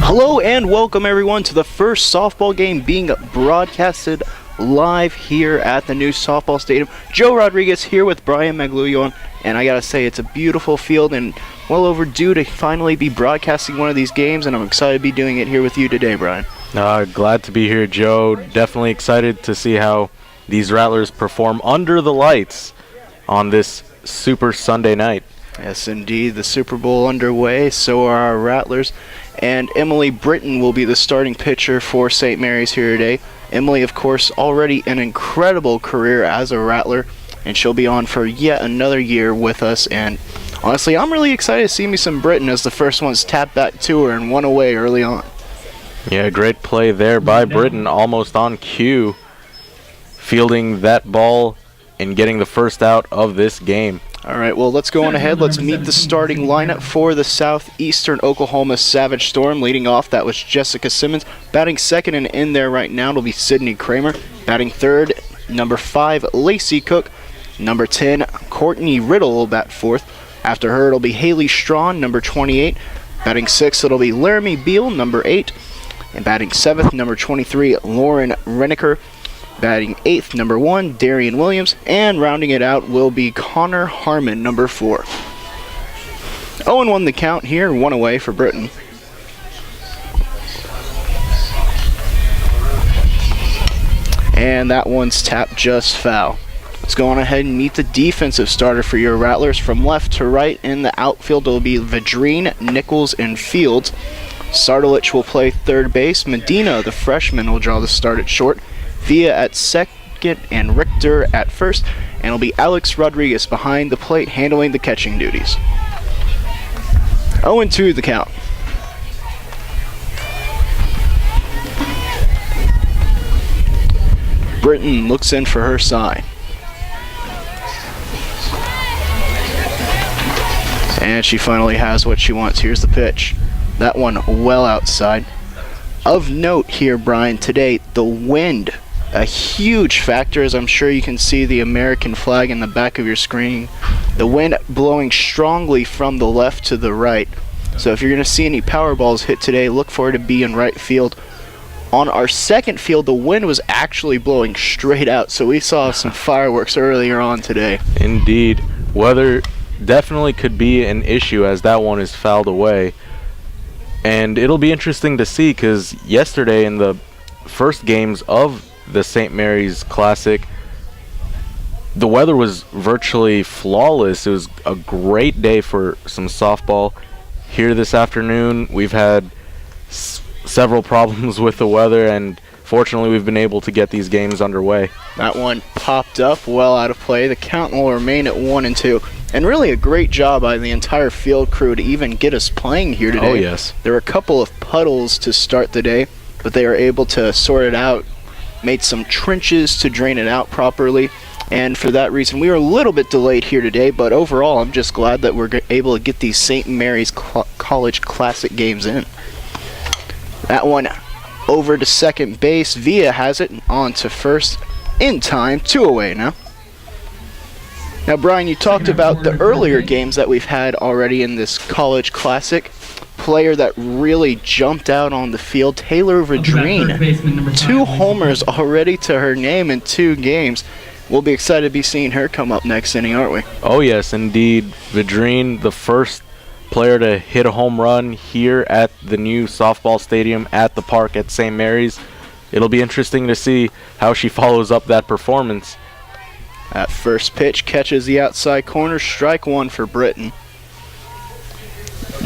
Hello and welcome everyone to the first softball game being broadcasted live here at the new softball stadium. Joe Rodriguez here with Brian Magluyon, and I gotta say it's a beautiful field and well overdue to finally be broadcasting one of these games, and I'm excited to be doing it here with you today, Brian. Glad to be here, Joe. Definitely excited to see how these Rattlers perform under the lights on this Super Sunday night. Yes, indeed. The Super Bowl underway, so are our Rattlers. And Emily Britton will be the starting pitcher for St. Mary's here today. Emily, of course, already an incredible career as a Rattler, and she'll be on for yet another year with us. And honestly, I'm really excited to see me some Britton as the first one's tapped back to her and one away early on. Yeah, great play there by Britton, almost on cue, fielding that ball and getting the first out of this game. All right, well, let's go on ahead. Let's meet the starting lineup for the Southeastern Oklahoma Savage Storm. Leading off, that was Jessica Simmons. Batting second and in there right now, it'll be Sydney Kramer. Batting third, number 5, Lacey Cook. Number 10, Courtney Riddle will bat fourth. After her, it'll be Haley Strawn, number 28. Batting sixth, it'll be Laramie Beal, number 8. And batting seventh, number 23, Lauren Renneker. Batting eighth, number 1, Darian Williams. And rounding it out will be Connor Harmon, number 4. 0-1 the count here, one away for Britton. And that one's tapped just foul. Let's go on ahead and meet the defensive starter for your Rattlers. From left to right in the outfield, it'll be Vadrine, Nichols, and Fields. Sardalich will play third base. Medina, the freshman, will draw the start at short. Villa at second and Richter at first. And it'll be Alex Rodriguez behind the plate handling the catching duties. 0-2 the count. Britton looks in for her sign. And she finally has what she wants. Here's the pitch. That one well outside. Of note here, Brian, today, the wind, a huge factor, as I'm sure you can see the American flag in the back of your screen. The wind blowing strongly from the left to the right. So if you're going to see any power balls hit today, look for it to be in right field. On our second field, the wind was actually blowing straight out, so we saw some fireworks earlier on today. Indeed. Weather definitely could be an issue as that one is fouled away. And it'll be interesting to see because yesterday in the first games of the St. Mary's Classic, the weather was virtually flawless. It was a great day for some softball. Here this afternoon, we've had several problems with the weather, and fortunately we've been able to get these games underway. That one popped up well out of play. The count will remain at 1-2. And really a great job by the entire field crew to even get us playing here today. Oh, yes. There were a couple of puddles to start the day, but they were able to sort it out, made some trenches to drain it out properly. And for that reason, we were a little bit delayed here today, but overall, I'm just glad that we're able to get these St. Mary's College Classic games in. That one over to second base. Villa has it on to first in time. 2 away now. Now, Brian, you talked about the earlier games that we've had already in this College Classic. Player that really jumped out on the field, Taylor Vadrine. 2 homers already to her name in 2 games. We'll be excited to be seeing her come up next inning, aren't we? Oh, yes, indeed. Vadrine, the first player to hit a home run here at the new softball stadium at the park at St. Mary's. It'll be interesting to see how she follows up that performance. That first pitch catches the outside corner. Strike 1 for Britton.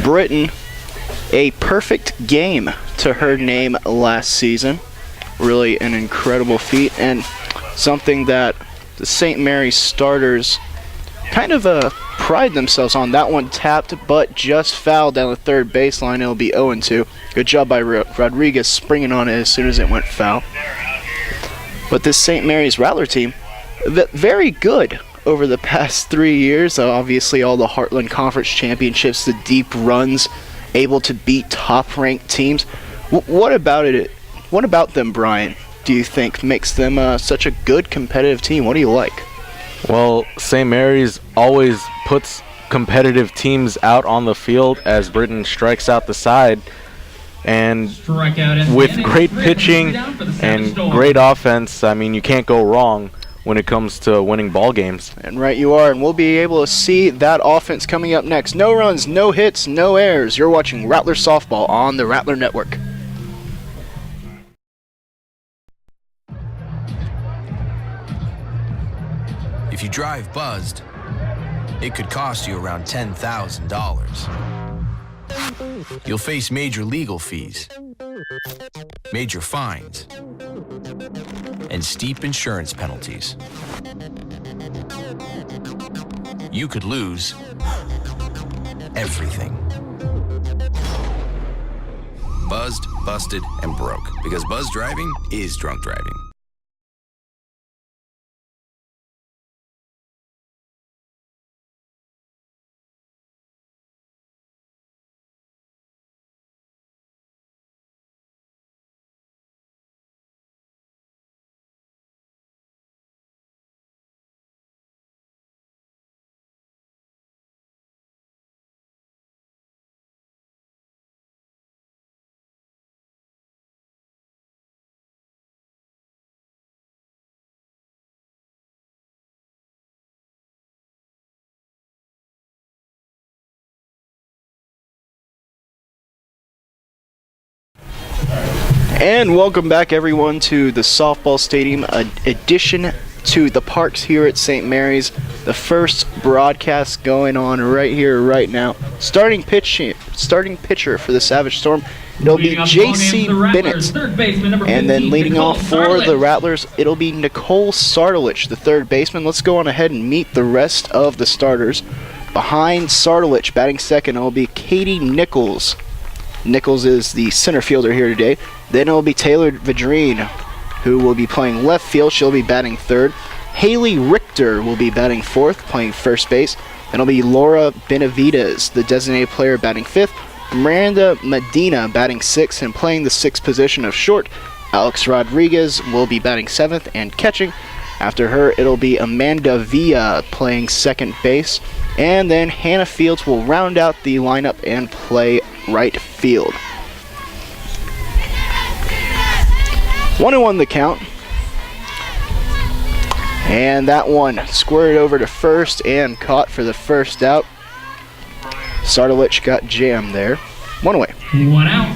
Britton, a perfect game to her name last season. Really an incredible feat, and something that the St. Mary's starters kind of pride themselves on. That one tapped, but just fouled down the third baseline. It'll be 0-2. Good job by Rodriguez springing on it as soon as it went foul. But this St. Mary's Rattler team, very good over the past 3 years. Obviously, all the Heartland Conference championships, the deep runs, able to beat top-ranked teams. What about it? What about them, Brian, do you think makes them such a good competitive team? What do you like? Well, St. Mary's always puts competitive teams out on the field as Britton strikes out the side. And with great pitching and great offense, I mean, you can't go wrong when it comes to winning ball games. And right you are, and we'll be able to see that offense coming up next. No runs, no hits, no errors. You're watching Rattler Softball on the Rattler Network. If you drive buzzed, it could cost you around $10,000. You'll face major legal fees, major fines, and steep insurance penalties. You could lose everything. Buzzed, busted, and broke, because buzz driving is drunk driving. And welcome back, everyone, to the softball stadium addition to the parks here at St. Mary's. The first broadcast going on right here, right now. Starting pitcher for the Savage Storm, it'll be J.C. Bennett. And then leading off for the Rattlers, it'll be Nicole Sardelich, the third baseman. Let's go on ahead and meet the rest of the starters. Behind Sardelich, batting second, it'll be Katie Nichols. Nichols is the center fielder here today. Then it'll be Taylor Vidrine, who will be playing left field. She'll be batting third. Haley Richter will be batting fourth, playing first base. Then it'll be Laura Benavides, the designated player, batting fifth. Miranda Medina batting sixth and playing the sixth position of short. Alex Rodriguez will be batting seventh and catching. After her, it'll be Amanda Villa playing second base. And then Hannah Fields will round out the lineup and play right field. 1-1 the count. And that one squirted over to first and caught for the first out. Sardelich got jammed there. One away. 1 out.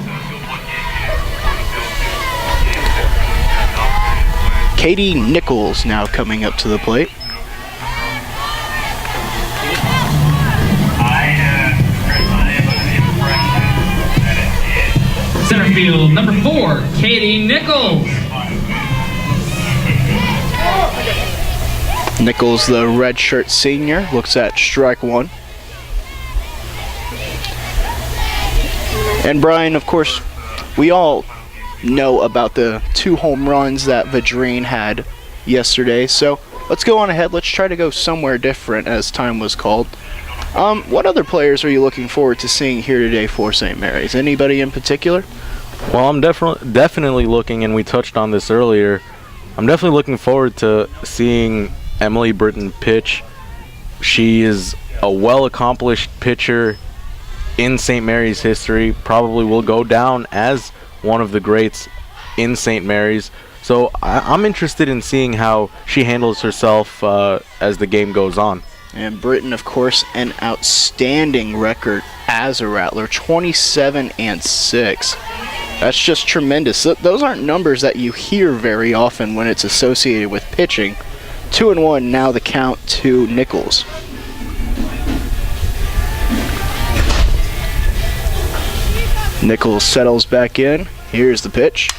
Katie Nichols now coming up to the plate. Center field, number 4, Katie Nichols. Nichols, the redshirt senior, looks at strike one. And Brian, of course, we all know about the 2 home runs that Vidrine had yesterday, so let's go on ahead. Let's try to go somewhere different as time was called. What other players are you looking forward to seeing here today for St. Mary's? Anybody in particular? Well, I'm definitely looking, and we touched on this earlier, I'm definitely looking forward to seeing Emily Britton pitch. She is a well-accomplished pitcher in St. Mary's history, probably will go down as one of the greats in St. Mary's. So I'm interested in seeing how she handles herself as the game goes on. And Britton, of course, an outstanding record as a Rattler, 27-6. That's just tremendous. Those aren't numbers that you hear very often when it's associated with pitching. 2-1 now the count to Nichols. Nichols settles back in. Here's the pitch.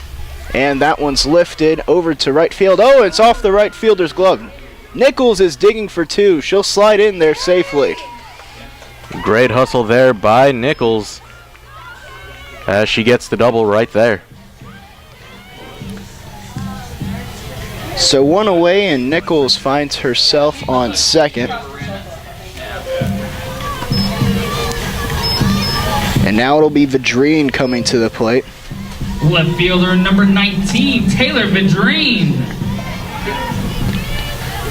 And that one's lifted over to right field. Oh, it's off the right fielder's glove. Nichols is digging for 2. She'll slide in there safely. Great hustle there by Nichols as she gets the double right there. So 1 away, and Nichols finds herself on second. And now it'll be Vidrine coming to the plate. Left fielder number 19, Taylor Vidrine.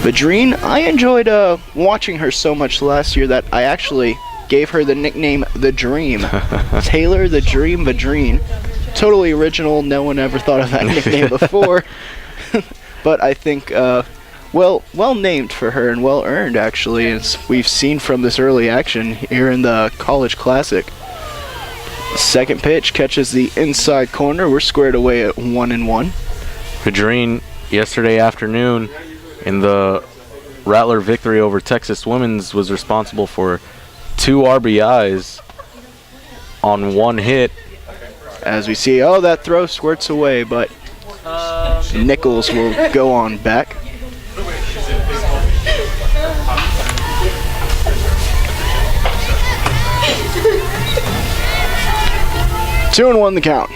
Vidrine, I enjoyed watching her so much last year that I actually gave her the nickname The Dream. Taylor The Dream Vidrine. totally original. No one ever thought of that nickname before. But I think, well named for her and well earned, actually, as we've seen from this early action here in the College Classic. Second pitch catches the inside corner. We're squared away at 1-1. Vadrine yesterday afternoon in the Rattler victory over Texas Women's was responsible for 2 RBIs on 1 hit. As we see, that throw squirts away, but Nichols will go on back. Two and 1 the count.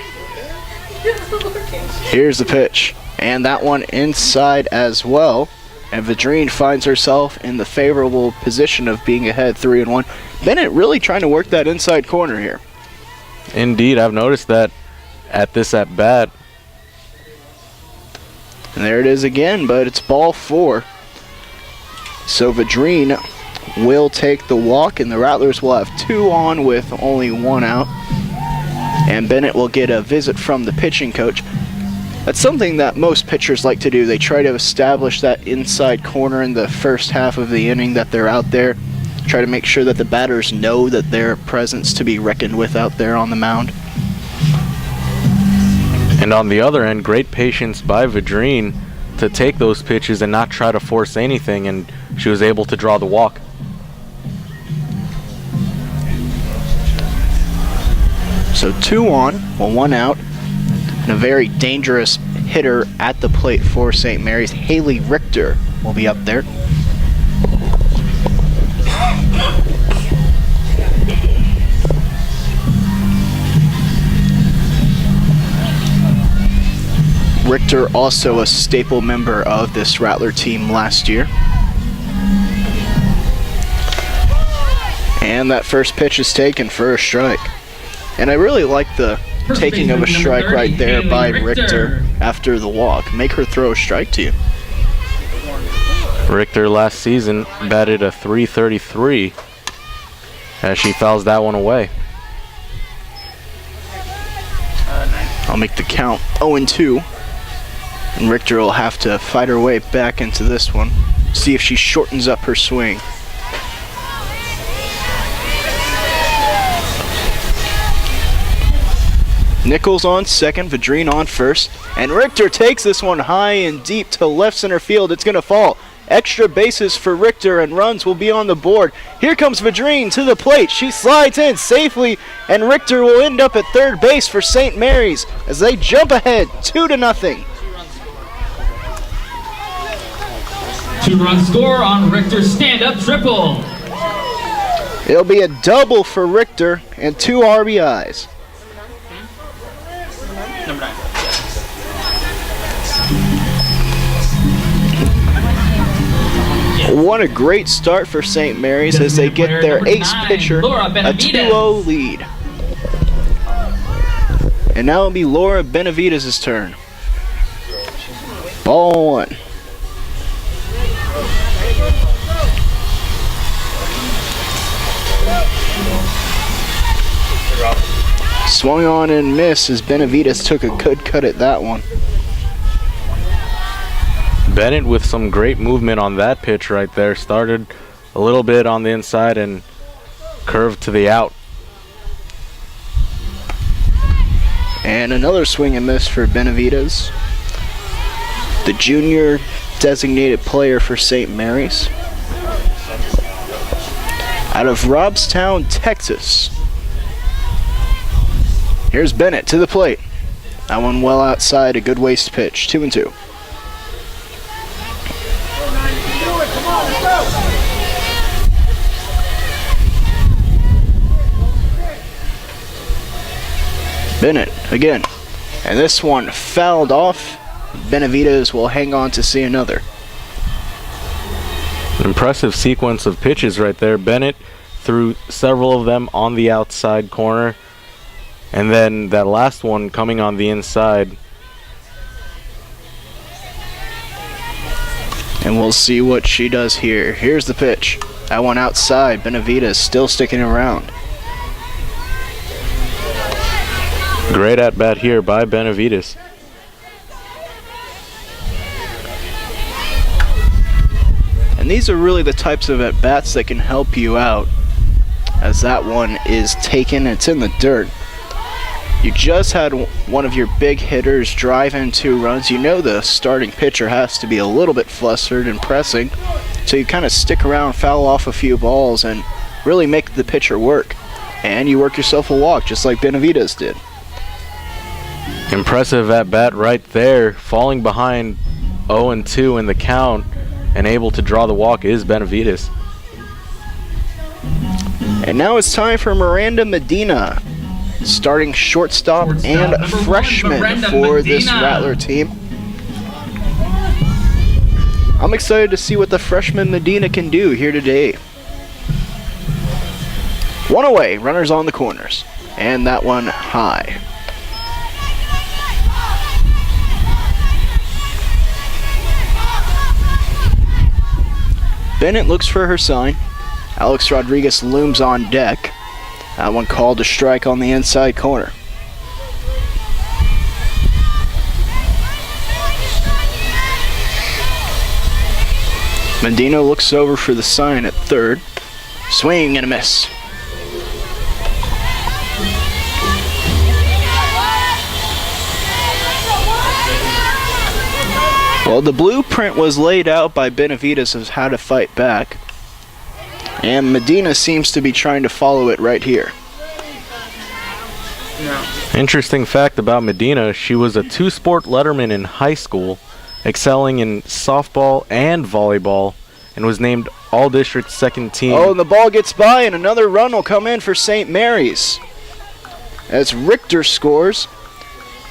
Here's the pitch, and that one inside as well. And Vadrine finds herself in the favorable position of being ahead 3-1. Bennett really trying to work that inside corner here. Indeed, I've noticed that at this at bat. And there it is again, but it's ball 4. So Vadrine will take the walk, and the Rattlers will have 2 on with only 1 out. And Bennett will get a visit from the pitching coach. That's something that most pitchers like to do. They try to establish that inside corner in the first half of the inning that they're out there. Try to make sure that the batters know that they're a presence to be reckoned with out there on the mound. And on the other end, great patience by Vadrine to take those pitches and not try to force anything, and she was able to draw the walk. So 2 on, 1 out. And a very dangerous hitter at the plate for St. Mary's. Haley Richter will be up there. Richter also a staple member of this Rattler team last year. And that first pitch is taken for a strike. And I really like the taking of a strike right there by Richter after the walk. Make her throw a strike to you. Richter last season batted a .333 as she fouls that one away. I'll make the count 0-2. And Richter will have to fight her way back into this one. See if she shortens up her swing. Nichols on second, Vadrine on first, and Richter takes this one high and deep to left center field. It's going to fall. Extra bases for Richter, and runs will be on the board. Here comes Vadrine to the plate. She slides in safely, and Richter will end up at third base for St. Mary's as they jump ahead 2-0. 2-run score on Richter's stand-up triple. It'll be a double for Richter and 2 RBIs. What a great start for St. Mary's as they get their ace pitcher a 2-0 lead. And now it'll be Laura Benavides' turn. Ball 1. Swung on and missed as Benavides took a good cut at that one. Bennett with some great movement on that pitch right there. Started a little bit on the inside and curved to the out. And another swing and miss for Benavides, the junior designated player for St. Mary's. Out of Robstown, Texas. Here's Bennett to the plate. That one well outside, a good waste pitch. 2-2. Bennett again, and this one fouled off. Benavides will hang on to see another. An impressive sequence of pitches right there. Bennett threw several of them on the outside corner, and then that last one coming on the inside. And we'll see what she does here. Here's the pitch. That one outside. Benavides still sticking around. Great at bat here by Benavides. And these are really the types of at-bats that can help you out, as that one is taken. It's in the dirt. You just had one of your big hitters drive in 2 runs. You know the starting pitcher has to be a little bit flustered and pressing, so you kind of stick around, foul off a few balls, and really make the pitcher work. And you work yourself a walk, just like Benavides did. Impressive at bat right there. Falling behind 0-2 in the count and able to draw the walk is Benavides. And now it's time for Miranda Medina, starting shortstop and freshman for this Rattler team. I'm excited to see what the freshman Medina can do here today. 1 away, runners on the corners, and that one high. Bennett looks for her sign. Alex Rodriguez looms on deck. That one called a strike on the inside corner. Medina looks over for the sign at third. Swing and a miss. Well, the blueprint was laid out by Benavides of how to fight back, and Medina seems to be trying to follow it right here. Interesting fact about Medina, she was a 2-sport letterman in high school, excelling in softball and volleyball, and was named All-District second team. Oh, and the ball gets by, and another run will come in for St. Mary's. As Richter scores,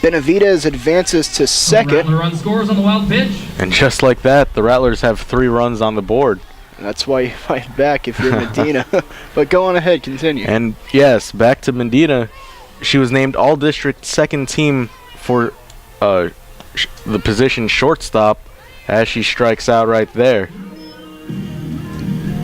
Benavides advances to second. Rattler run scores on the wild pitch. And just like that, the Rattlers have 3 runs on the board. That's why you fight back if you're Medina. But go on ahead, continue. And yes, back to Medina. She was named All-District second team for the position shortstop as she strikes out right there.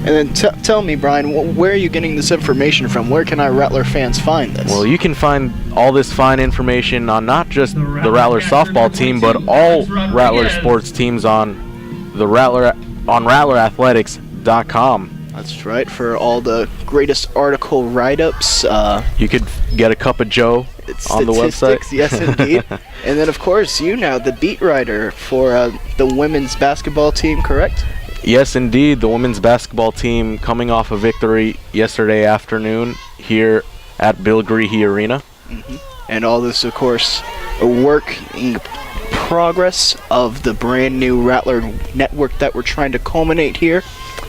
And then tell me, Brian, where are you getting this information from? Where can our Rattler fans find this? Well, you can find all this fine information on not just the Rattler softball team, but all Rattler sports teams on the RattlerAthletics.com. That's right, for all the greatest article write-ups. You could get a cup of Joe on the website. Yes, indeed. And then, of course, you now, the beat writer for the women's basketball team, correct? Yes, indeed. The women's basketball team coming off a victory yesterday afternoon here at Bill Greehey Arena. And all this, of course, a work in progress of the brand new Rattler network that we're trying to culminate here.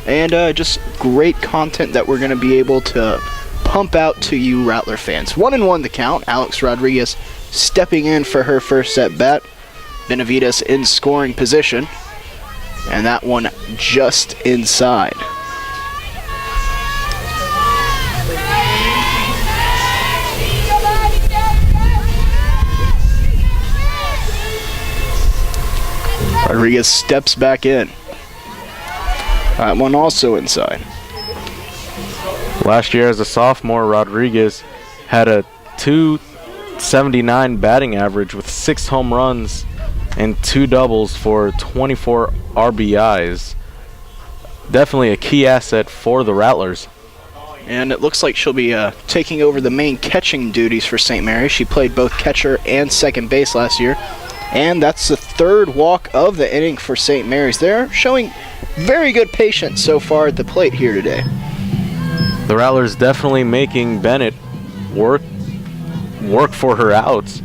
And just great content that we're going to be able to pump out to you Rattler fans. 1-1 the count. Alex Rodriguez stepping in for her first at bat. Benavides in scoring position. And that one just inside. Rodriguez steps back in. That one also inside. Last year as a sophomore, Rodriguez had a .279 batting average with 6 home runs and 2 doubles for 24 RBIs. Definitely a key asset for the Rattlers. And it looks like she'll be taking over the main catching duties for St. Mary's. She played both catcher and second base last year. And that's the 3rd walk of the inning for St. Mary's. They're showing very good patience so far at the plate here today. The Rattlers definitely making Bennett work for her outs.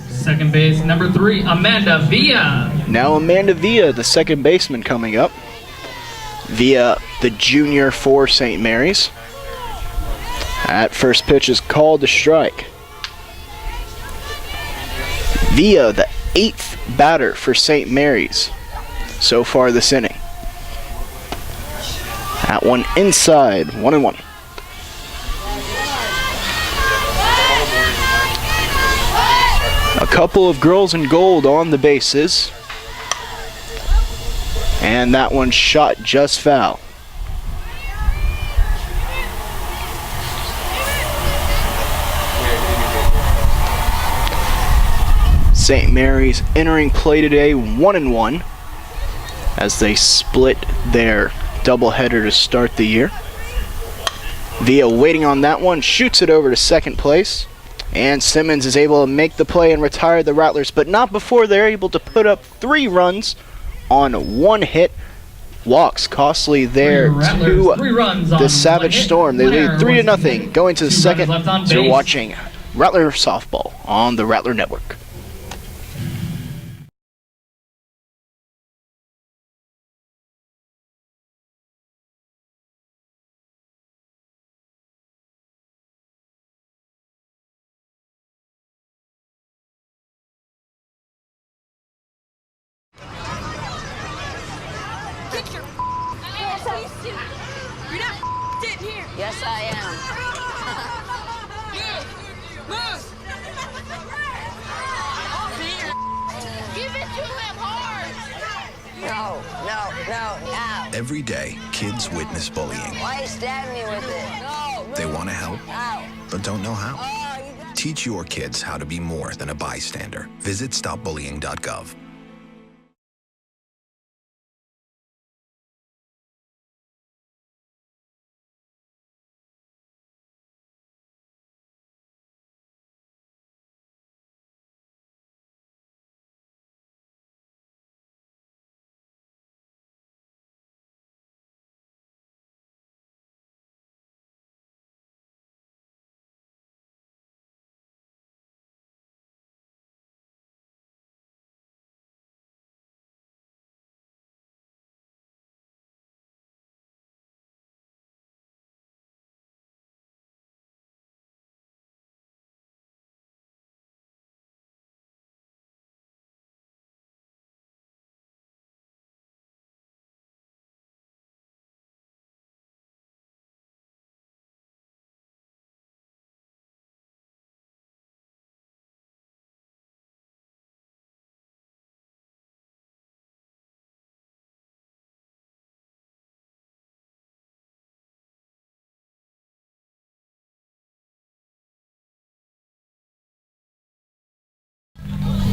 Second base, number 3, Amanda Villa. Now Amanda Villa, the second baseman, coming up. Villa, the junior for St. Mary's. That first pitch is called a strike. Villa, the 8th batter for St. Mary's so far this inning. That one inside, 1-1. A couple of girls in gold on the bases. And that one shot just foul. St. Mary's entering play today 1-1 as they split their doubleheader to start the year. Villa waiting on that one, shoots it over to second place. And Simmons is able to make the play and retire the Rattlers, but not before they're able to put up 3 runs on 1 hit. Walks costly there to the Savage Storm. They lead 3-0 going to the second. So you're watching Rattler Softball on the Rattler Network. You're not sitting here. Yes, I am. Move! Give it to him hard. No. Every day, kids witness bullying. Why you stab me with it? No. They want to help, Ow. but don't know how. Oh, you got... Teach your kids how to be more than a bystander. Visit stopbullying.gov.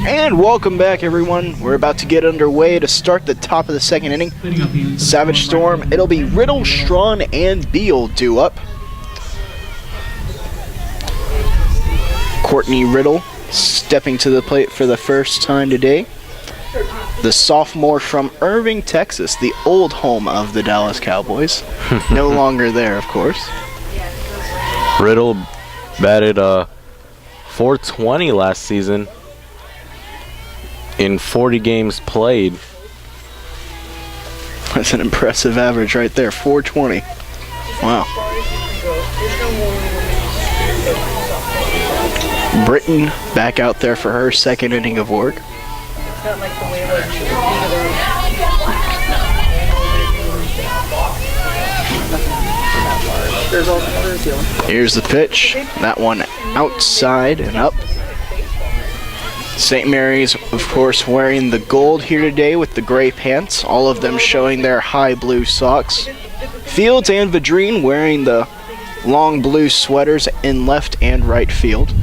And welcome back, everyone. We're about to get underway to start the top of the second inning. Savage Storm, it'll be Riddle, Strawn, and Beal due up. Courtney Riddle stepping to the plate for the first time today. The sophomore from Irving, Texas, the old home of the Dallas Cowboys. No longer there, of course. Riddle batted .420 last season in 40 games played. That's an impressive average right there, .420. Wow. Britton back out there for her second inning of work. Here's the pitch. That one outside and up. St. Mary's, of course, wearing the gold here today with the gray pants, all of them showing their high blue socks. Fields and Vadrine wearing the long blue sweaters in left and right field.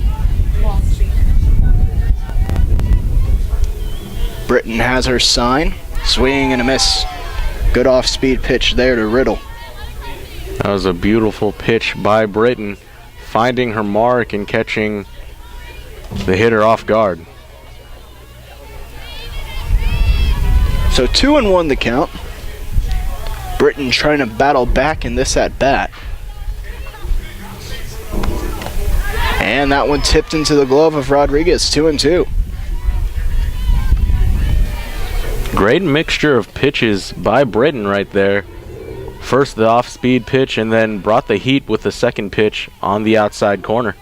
Britton has her sign, swing and a miss. Good off-speed pitch there to Riddle. That was a beautiful pitch by Britton, finding her mark and catching the hitter off guard. So 2-1 the count. Britton trying to battle back in this at bat. And that one tipped into the glove of Rodriguez, 2-2. Great mixture of pitches by Britton right there. First the off-speed pitch and then brought the heat with the second pitch on the outside corner.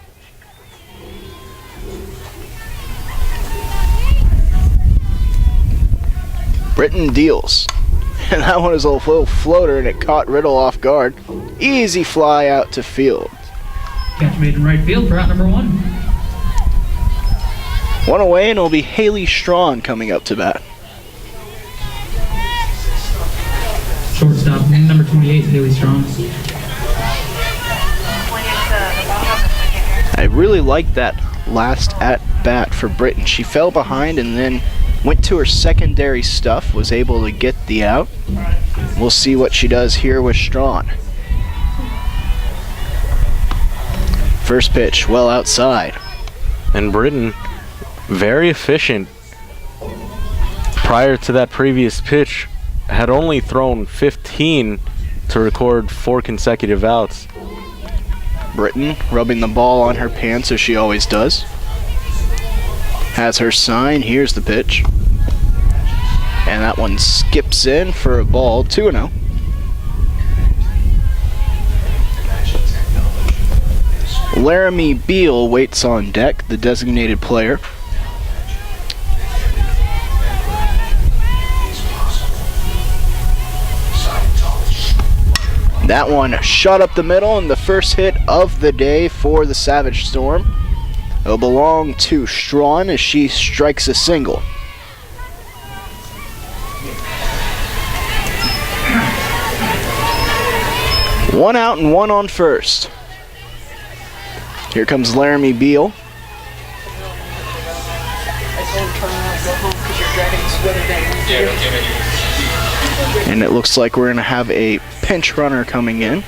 Britton deals. And that one is a little floater and it caught Riddle off guard. Easy fly out to field. Catch made in right field for out number 1. One away and it'll be Haley Strawn coming up to bat. Shortstop, number 28, Haley Strong. I really like that last at bat for Britton. She fell behind and then went to her secondary stuff, was able to get the out. We'll see what she does here with Strawn. First pitch, well outside. And Britton, very efficient. Prior to that previous pitch, had only thrown 15 to record 4 consecutive outs. Britton rubbing the ball on her pants as she always does. Has her sign, here's the pitch. And that one skips in for a ball, 2-0. Laramie Beal waits on deck, the designated player. That one shot up the middle, and the first hit of the day for the Savage Storm. It'll belong to Strawn as she strikes a single. One out and one on first. Here comes Laramie Beal. And it looks like we're going to have a pinch runner coming in.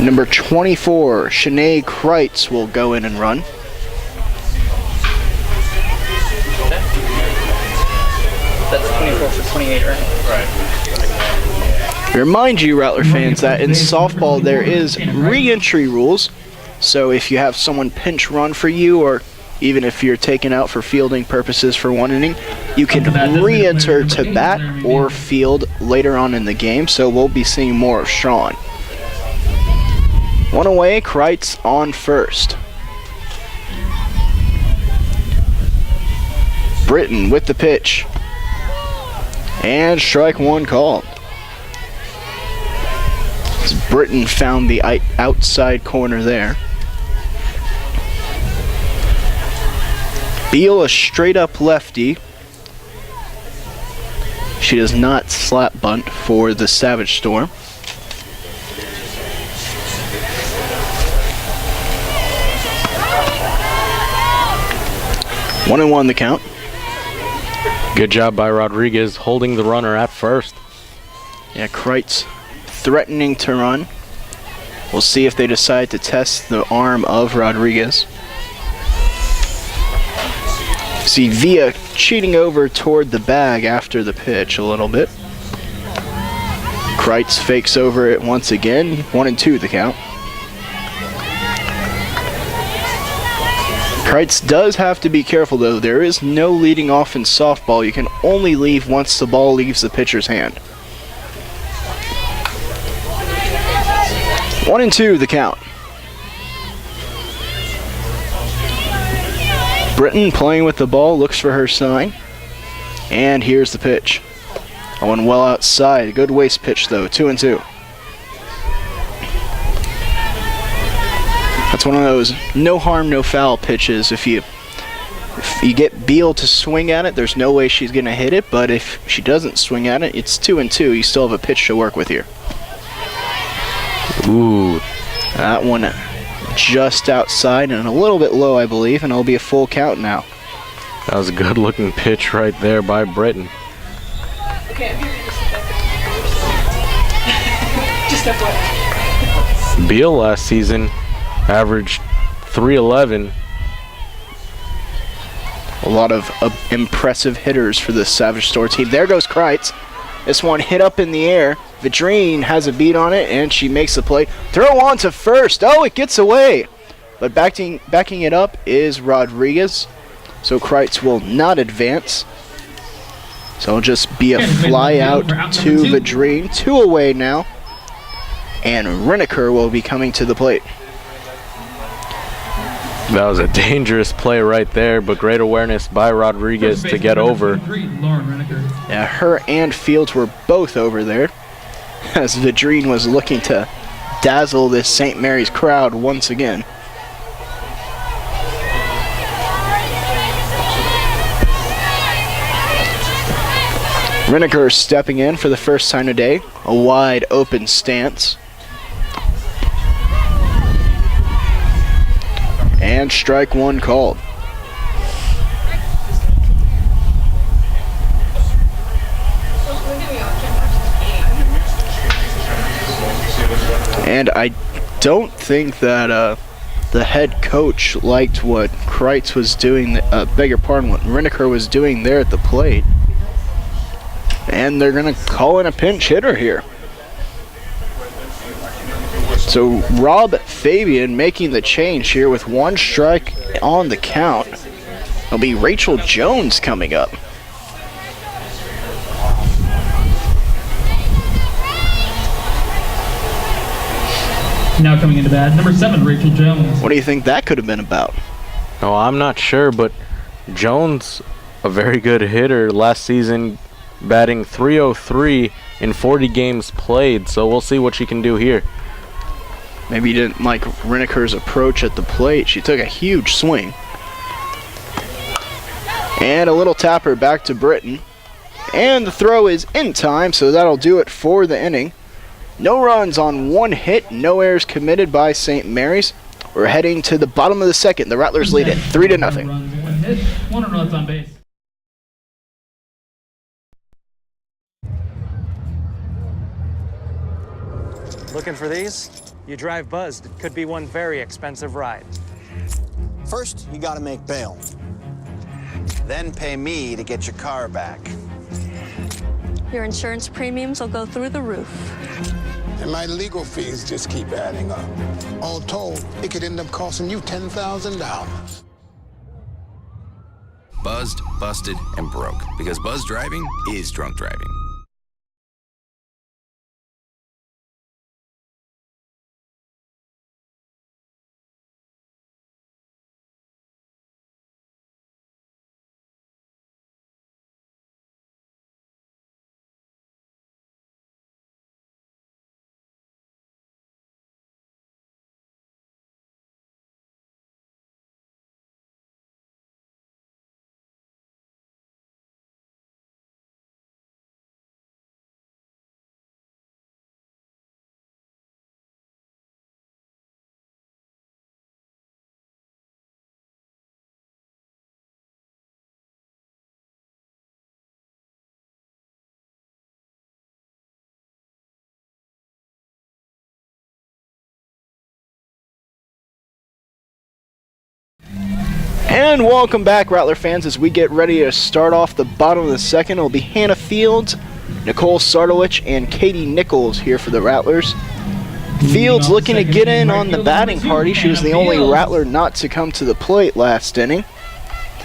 Number 24, Shanae Kreitz will go in and run. That's 24 for 28, right? Remind you, Rattler fans, that in softball there is re-entry rules. So if you have someone pinch run for you, or even if you're taken out for fielding purposes for one inning, you can re-enter to bat or field later on in the game. So we'll be seeing more of Strawn. One away, Kreitz on first. Britton with the pitch. And strike one called. Britton found the outside corner there. Beal, a straight up lefty. She does not slap bunt for the Savage Storm. One and one the count. Good job by Rodriguez holding the runner at first. Yeah, Kreitz threatening to run. We'll see if they decide to test the arm of Rodriguez. See Villa cheating over toward the bag after the pitch a little bit. Kreitz fakes over it once again. 1-2 the count. Kreitz does have to be careful though. There is no leading off in softball. You can only leave once the ball leaves the pitcher's hand. 1-2 the count. Britton playing with the ball, looks for her sign. And here's the pitch. That one well outside. Good waist pitch though, 2-2. That's one of those no harm, no foul pitches. If you get Beal to swing at it, there's no way she's going to hit it. But if she doesn't swing at it, it's 2-2. You still have a pitch to work with here. Ooh. That one just outside and a little bit low, I believe, and it'll be a full count now. That was a good looking pitch right there by Britton. Beal last season averaged .311. A lot of impressive hitters for the Savage Storm team. There goes Kreitz. This one hit up in the air. Vidrine has a beat on it, and she makes the play. Throw on to first. Oh, it gets away. But backing it up is Rodriguez. So Kreitz will not advance. So it'll just be a fly out to Vidrine. 2 away now. And Reneker will be coming to the plate. That was a dangerous play right there, but great awareness by Rodriguez to get over. Yeah, her and Fields were both over there, as Vidrine was looking to dazzle this St. Mary's crowd once again. Reneker stepping in for the first time today, a wide open stance. And strike one called. And I don't think that the head coach liked what Kreitz was doing, beg your pardon, what Riniker was doing there at the plate. And they're going to call in a pinch hitter here. So Rob Fabian making the change here with one strike on the count. It'll be Rachel Jones coming up. Now coming into bat, number 7, Rachel Jones. What do you think that could have been about? No, I'm not sure, but Jones, a very good hitter last season, batting .303 in 40 games played, so we'll see what she can do here. Maybe you didn't like Riniker's approach at the plate. She took a huge swing. And a little tapper back to Britton. And the throw is in time, so that'll do it for the inning. No runs on one hit, no errors committed by St. Mary's. We're heading to the bottom of the second. The Rattlers lead it 3-0. Runs, one hit, 1 runs on base. Looking for these? You drive Buzzed. It could be one very expensive ride. First, you gotta make bail. Then pay me to get your car back. Your insurance premiums will go through the roof. And my legal fees just keep adding up. All told, it could end up costing you $10,000. Buzzed, busted, and broke. Because buzz driving is drunk driving. And welcome back, Rattler fans, as we get ready to start off the bottom of the second. It'll be Hannah Fields, Nicole Sartowich, and Katie Nichols here for the Rattlers. Fields looking to get in on the batting party. She was the only Rattler not to come to the plate last inning.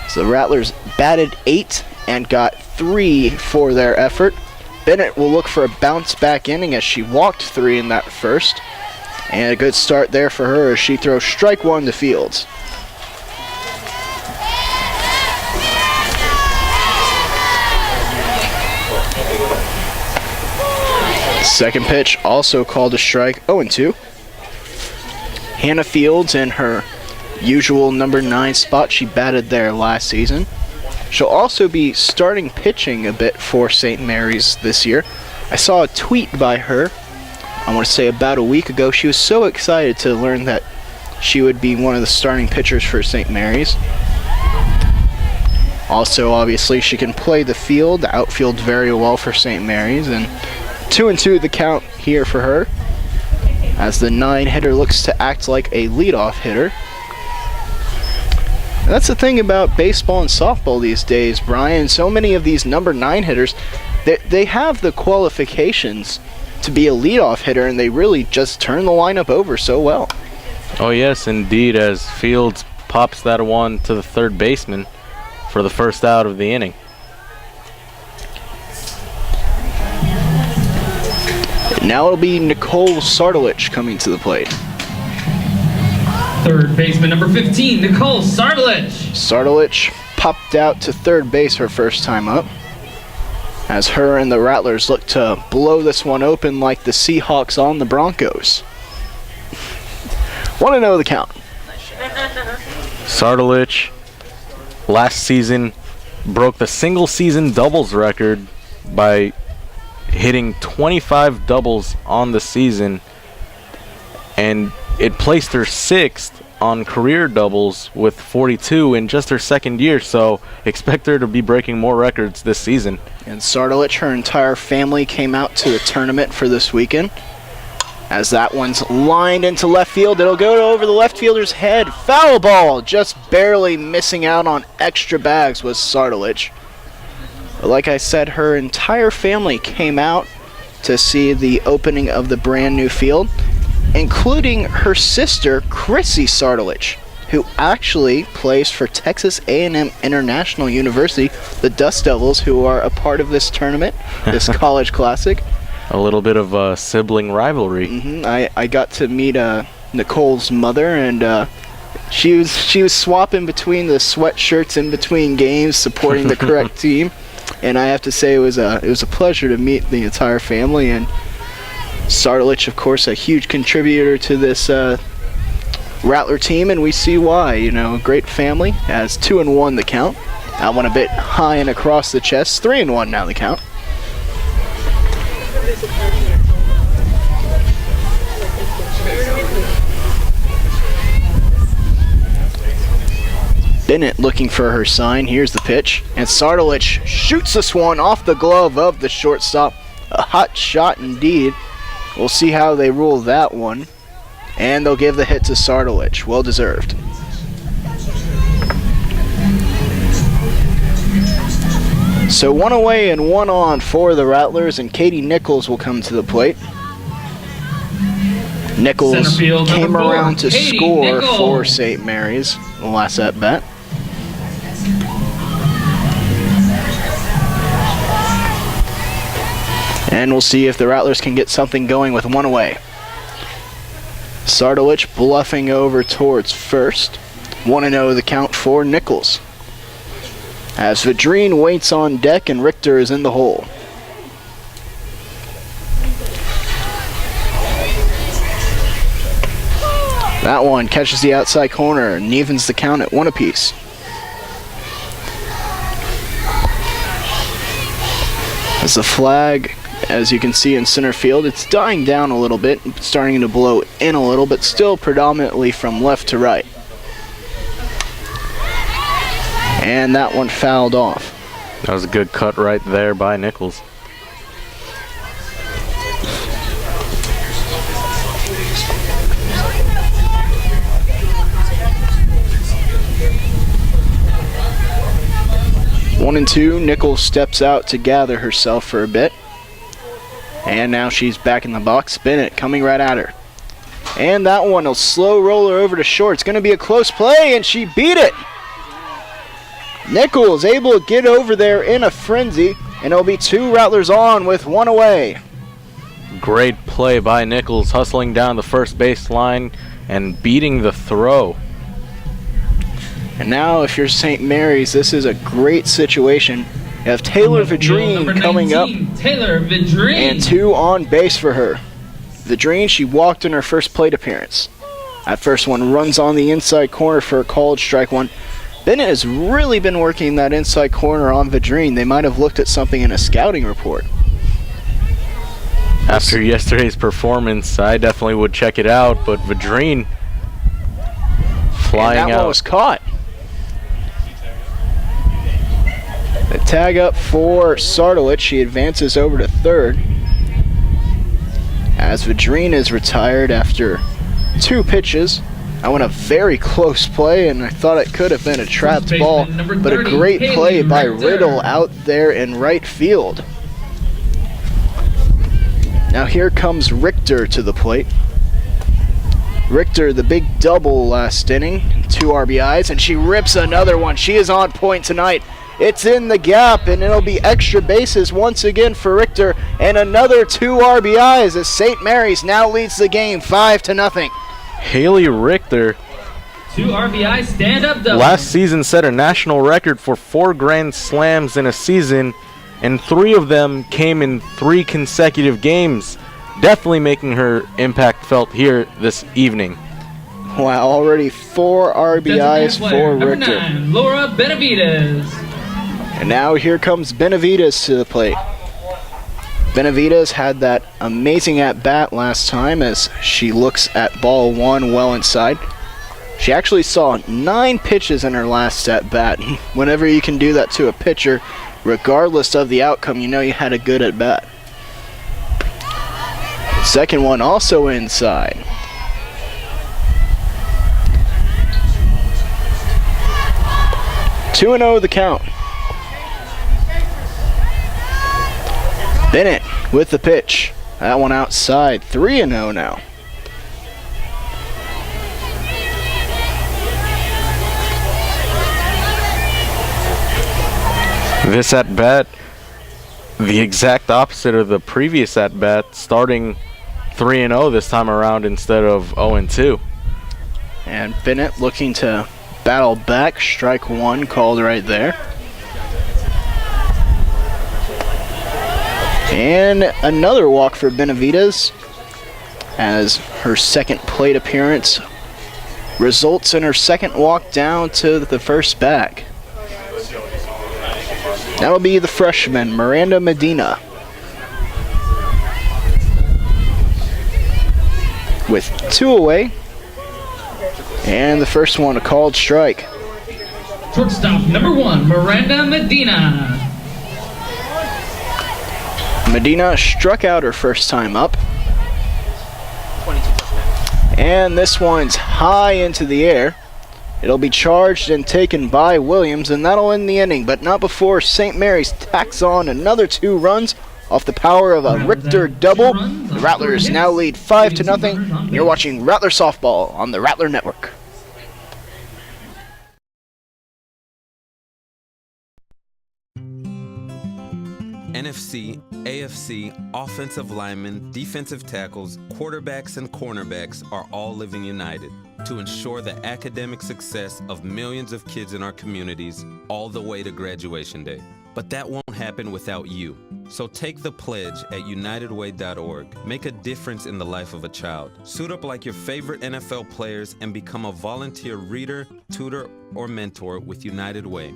So the Rattlers batted 8 and got 3 for their effort. Bennett will look for a bounce back inning as she walked 3 in that first. And a good start there for her as she throws strike 1 to Fields. Second pitch also called a strike, 0-2. Hannah Fields in her usual number 9 spot. She batted there last season. She'll also be starting pitching a bit for St. Mary's this year. I saw a tweet by her, I want to say about a week ago. She was so excited to learn that she would be one of the starting pitchers for St. Mary's. Also, obviously, she can play the field, the outfield very well for St. Mary's, and 2-2 the count here for her, as the 9 hitter looks to act like a leadoff hitter. And that's the thing about baseball and softball these days, Brian. So many of these number 9 hitters, they have the qualifications to be a leadoff hitter, and they really just turn the lineup over so well. Oh yes, indeed, as Fields pops that one to the third baseman for the first out of the inning. Now it'll be Nicole Sartowich coming to the plate. Third baseman, number 15, Nicole Sartowich. Sartowich popped out to third base her first time up, as her and the Rattlers look to blow this one open like the Seahawks on the Broncos. Want to know the count? Sartowich last season broke the single season doubles record by hitting 25 doubles on the season, and it placed her 6th on career doubles with 42 in just her second year, so expect her to be breaking more records this season. And Sardalich, her entire family came out to the tournament for this weekend. As that one's lined into left field, it'll go over the left fielder's head. Foul ball, just barely missing out on extra bags was Sardalich. But like I said, her entire family came out to see the opening of the brand new field, including her sister, Chrissy Sardalich, who actually plays for Texas A&M International University, the Dust Devils, who are a part of this tournament, this college classic. A little bit of a sibling rivalry. I got to meet Nicole's mother, and she was swapping between the sweatshirts in between games, supporting the correct team. And I have to say, it was a pleasure to meet the entire family. And Sardalich, of course, a huge contributor to this Rattler team, and we see why. You know, a great family. Has 2-1 the count. That one a bit high and across the chest. 3-1 now the count. Bennett looking for her sign. Here's the pitch. And Sardalich shoots this one off the glove of the shortstop. A hot shot indeed. We'll see how they rule that one. And they'll give the hit to Sardalich. Well deserved. So 1 away and 1 on for the Rattlers, and Katie Nichols will come to the plate. Nichols came around to score for St. Mary's the last at bat. And we'll see if the Rattlers can get something going with 1 away. Sardalich bluffing over towards first. 1-0 the count for Nichols. As Vadrine waits on deck and Richter is in the hole. That one catches the outside corner and evens the count at 1 apiece. As the flag, as you can see in center field, it's dying down a little bit, starting to blow in a little, but still predominantly from left to right. And that one fouled off. That was a good cut right there by Nichols. One and two, Nichols steps out to gather herself for a bit. And now she's back in the box. Bennett coming right at her. And that one will slow roll her over to short. It's going to be a close play, and she beat it. Nichols able to get over there in a frenzy, and it'll be 2 Rattlers on with 1 away. Great play by Nichols, hustling down the first base line and beating the throw. And now if you're St. Mary's, this is a great situation. You have Taylor Vadrine coming up, Taylor Vadrine, and 2 on base for her. Vadrine, she walked in her first plate appearance. That first one runs on the inside corner for a called strike one. Bennett has really been working that inside corner on Vadrine. They might have looked at something in a scouting report. After yesterday's performance, I definitely would check it out, but Vadrine flying and that out. one was caught. The tag up for Sardalich. She advances over to third. As Vadrine is retired after 2 pitches. I went a very close play, and I thought it could have been a trapped ball, but a great play by Riddle out there in right field. Now here comes Richter to the plate. Richter, the big double last inning, 2 RBIs, and she rips another one. She is on point tonight. It's in the gap, and it'll be extra bases once again for Richter, and another 2 RBIs as St. Mary's now leads the game 5-0. Haley Richter 2 RBI stand-up double. last season set a national record for 4 grand slams in a season, and 3 of them came in 3 consecutive games, definitely making her impact felt here this evening. Wow, already 4 RBIs for Number Richter. 9, Laura Benavides. And now here comes Benavides to the plate. Benavides had that amazing at-bat last time as she looks at ball 1 well inside. She actually saw 9 pitches in her last at bat. Whenever you can do that to a pitcher, regardless of the outcome, you know you had a good at bat. Second one also inside. Two and 0 the count. Bennett with the pitch. That one outside. 3-0 now. This at bat, the exact opposite of the previous at bat, starting 3-0 this time around instead of 0-2. And Bennett looking to battle back. Strike one called right there. And another walk for Benavides as her second plate appearance results in her second walk down to the first bag. That'll be the freshman, Miranda Medina. With 2 away. And the first one, a called strike. Shortstop number 1, Miranda Medina. Medina struck out her first time up. And this one's high into the air. It'll be charged and taken by Williams, and that'll end the inning, but not before St. Mary's tacks on another 2 runs off the power of a Richter double. The Rattlers now lead 5-0, and you're watching Rattler Softball on the Rattler Network. NFC, AFC, offensive linemen, defensive tackles, quarterbacks, and cornerbacks are all living united to ensure the academic success of millions of kids in our communities all the way to graduation day. But that won't happen without you. So take the pledge at unitedway.org. Make a difference in the life of a child. Suit up like your favorite NFL players and become a volunteer reader, tutor, or mentor with United Way.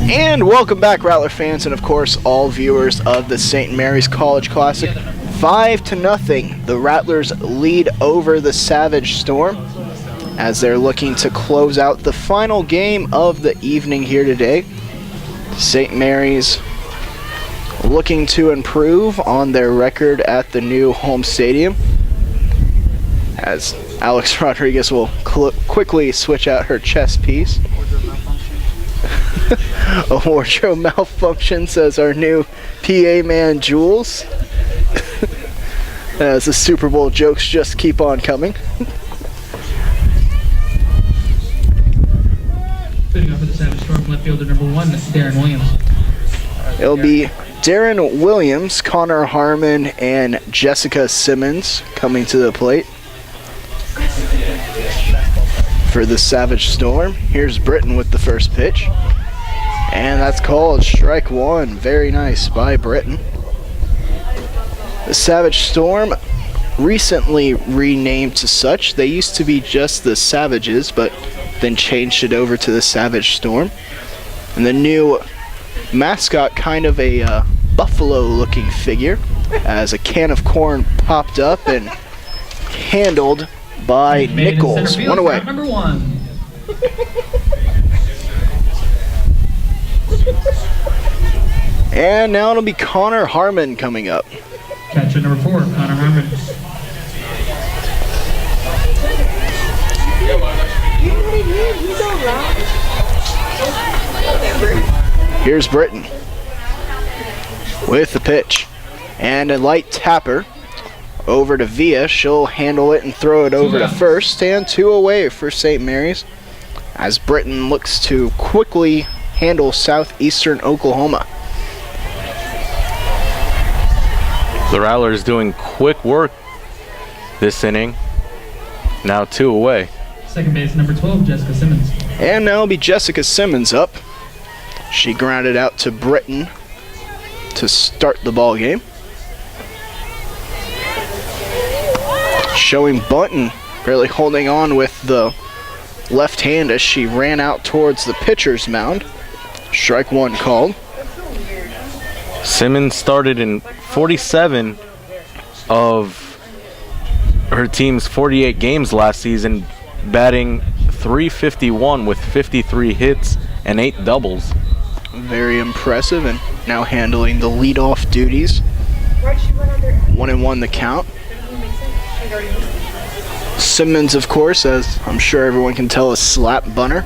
And welcome back, Rattler fans, and of course all viewers of the St. Mary's College Classic. 5-0, the Rattlers lead over the Savage Storm as they're looking to close out the final game of the evening here today. St. Mary's looking to improve on their record at the new home stadium, as Alex Rodriguez will quickly switch out her chess piece. A wardrobe malfunction, says our new PA man, Jules. As the Super Bowl jokes just keep on coming. Putting up for the Savage Storm, left fielder number 1, Darren Williams. It'll be Darren Williams, Connor Harmon, and Jessica Simmons coming to the plate for the Savage Storm. Here's Britton with the first pitch. And that's called strike one. Very nice by Britton. The Savage Storm, recently renamed to such. They used to be just the Savages, but then changed it over to the Savage Storm. And the new mascot, kind of a buffalo-looking figure, as a can of corn popped up and handled by Nichols. One away. Number 1. And now it'll be Connor Harmon coming up. Catcher number 4, Connor Harmon. Here's Britton with the pitch. And a light tapper over to Via. She'll handle it and throw it over to first. And 2 away for St. Mary's as Britton looks to quickly handle Southeastern Oklahoma. The Rattlers doing quick work this inning. Now 2 away. Second base number 12, Jessica Simmons. And now it'll be Jessica Simmons up. She grounded out to Britton to start the ball game. Showing Bunton really holding on with the left hand as she ran out towards the pitcher's mound. Strike 1 called. Simmons started in 47 of her team's 48 games last season, batting .351 with 53 hits and 8 doubles. Very impressive, and now handling the leadoff duties. 1-1 the count. Simmons, of course, as I'm sure everyone can tell, a slap bunter.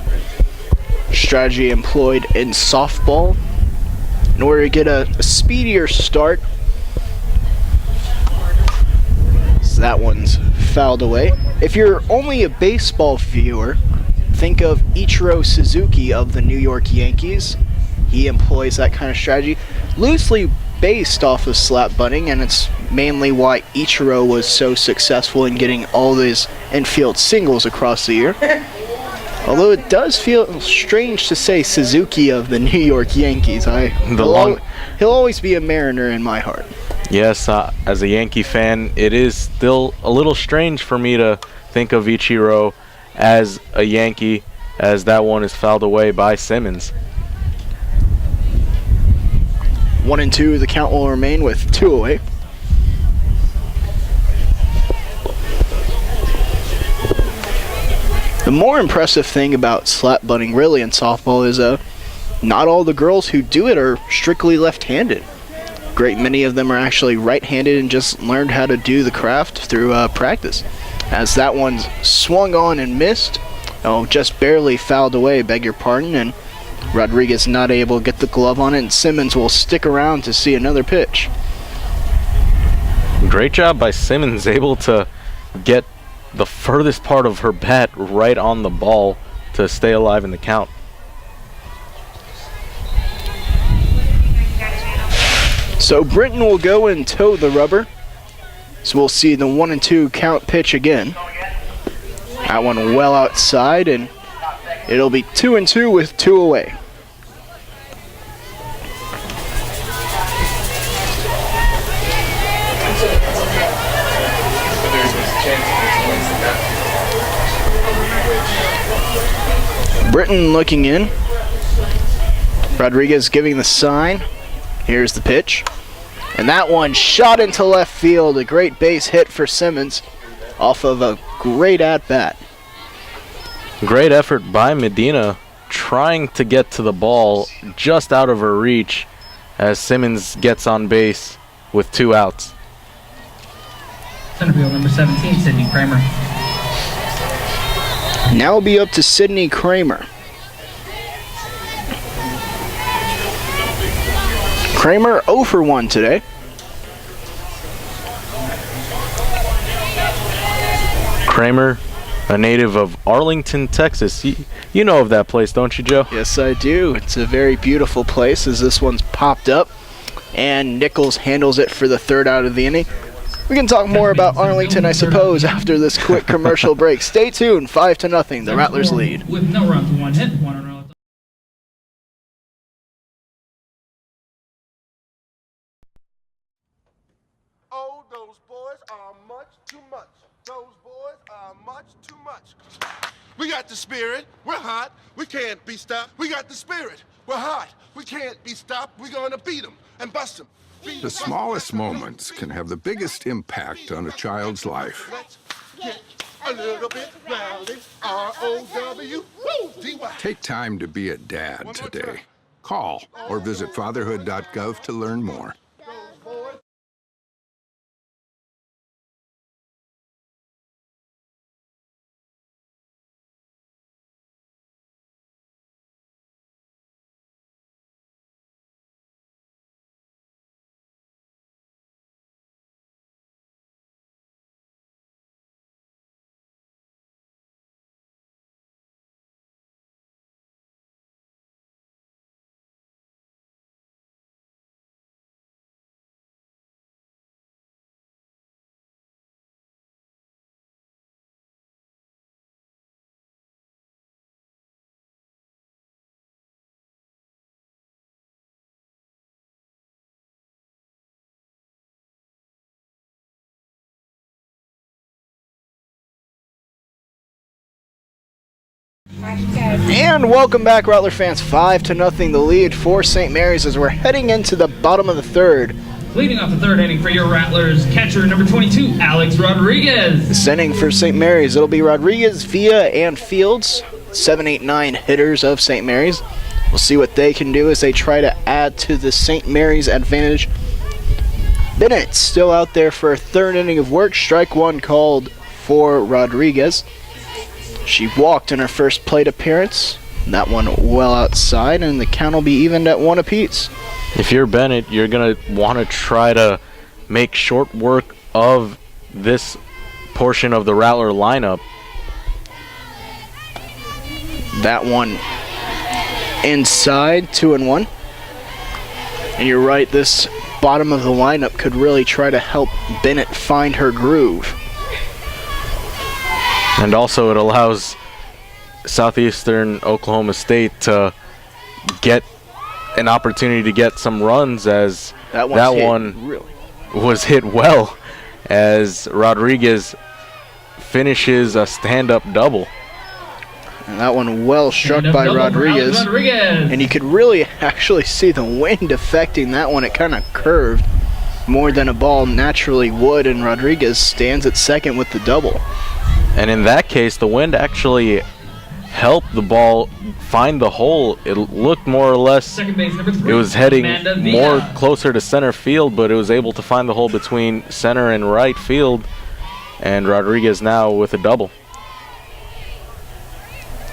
Strategy employed in softball in order to get a speedier start. So that one's fouled away. If you're only a baseball viewer, think of Ichiro Suzuki of the New York Yankees. He employs that kind of strategy, loosely based off of slap bunting, and it's mainly why Ichiro was so successful in getting all these infield singles across the year. Although it does feel strange to say Suzuki of the New York Yankees. He'll always be a Mariner in my heart. Yes, as a Yankee fan, it is still a little strange for me to think of Ichiro as a Yankee, as that one is fouled away by Simmons. 1-2, the count will remain with 2 away. The more impressive thing about slap bunting really in softball is not all the girls who do it are strictly left-handed. Great many of them are actually right-handed and just learned how to do the craft through practice. As that one's swung on and missed, just barely fouled away, beg your pardon, and Rodriguez not able to get the glove on it, and Simmons will stick around to see another pitch. Great job by Simmons, able to get the furthest part of her bat right on the ball to stay alive in the count. So Britton will go and toe the rubber. So we'll see the 1-2 count pitch again. That one well outside, and it'll be 2-2 with 2 away. Britton looking in. Rodriguez giving the sign. Here's the pitch. And that one shot into left field. A great base hit for Simmons off of a great at-bat. Great effort by Medina, trying to get to the ball just out of her reach as Simmons gets on base with 2 outs. Center field number 17, Sydney Kramer. Now it'll be up to Sydney Kramer. Kramer 0 for 1 today. Kramer, a native of Arlington, Texas. You know of that place, don't you, Joe? Yes, I do. It's a very beautiful place as this one's popped up. And Nichols handles it for the 3rd out of the inning. We can talk more about Arlington, I suppose, after this quick commercial break. Stay tuned. 5-0. The Rattlers lead. With no runs, 1 hit, 1 run. Oh, those boys are much too much. Those boys are much too much. We got the spirit. We're hot. We can't be stopped. We got the spirit. We're hot. We can't be stopped. We're going to beat them and bust them. The smallest moments can have the biggest impact on a child's life. Let's get a little bit rowdy. R-O-W-D-Y. Take time to be a dad today. Call or visit fatherhood.gov to learn more. And welcome back, Rattler fans. 5-0 the lead for St. Mary's as we're heading into the bottom of the third. Leading off the third inning for your Rattlers, catcher number 22, Alex Rodriguez. Sending for St. Mary's, it'll be Rodriguez, Villa, and Fields. 7, 8, 9 hitters of St. Mary's. We'll see what they can do as they try to add to the St. Mary's advantage. Bennett still out there for a third inning of work. Strike one called for Rodriguez. She walked in her first plate appearance. That one well outside, and the count will be evened at 1 apiece. If you're Bennett, you're going to want to try to make short work of this portion of the Rattler lineup. That one inside, 2-1. And you're right, this bottom of the lineup could really try to help Bennett find her groove. And also it allows Southeastern Oklahoma State to get an opportunity to get some runs, as that one was hit well, as Rodriguez finishes a stand-up double. And that one well struck by Rodriguez. And you could really actually see the wind affecting that one. It kind of curved more than a ball naturally would, and Rodriguez stands at second with the double. And in that case, the wind actually helped the ball find the hole. It looked more or less, it was heading more closer to center field, but it was able to find the hole between center and right field. And Rodriguez now with a double.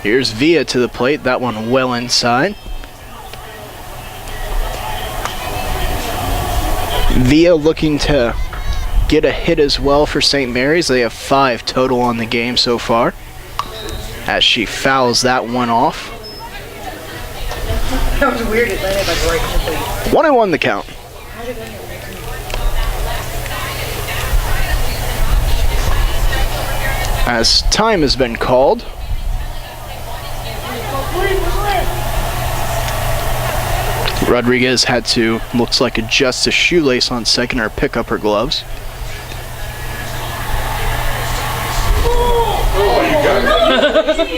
Here's Villa to the plate. That one well inside. Villa looking to get a hit as well for St. Mary's. They have 5 total on the game so far, as she fouls that one off. That was weird. It landed like right in the plate. 1-1 the count. As time has been called. Rodriguez had to, looks like, adjust a shoelace on second or pick up her gloves. Oh, you got it.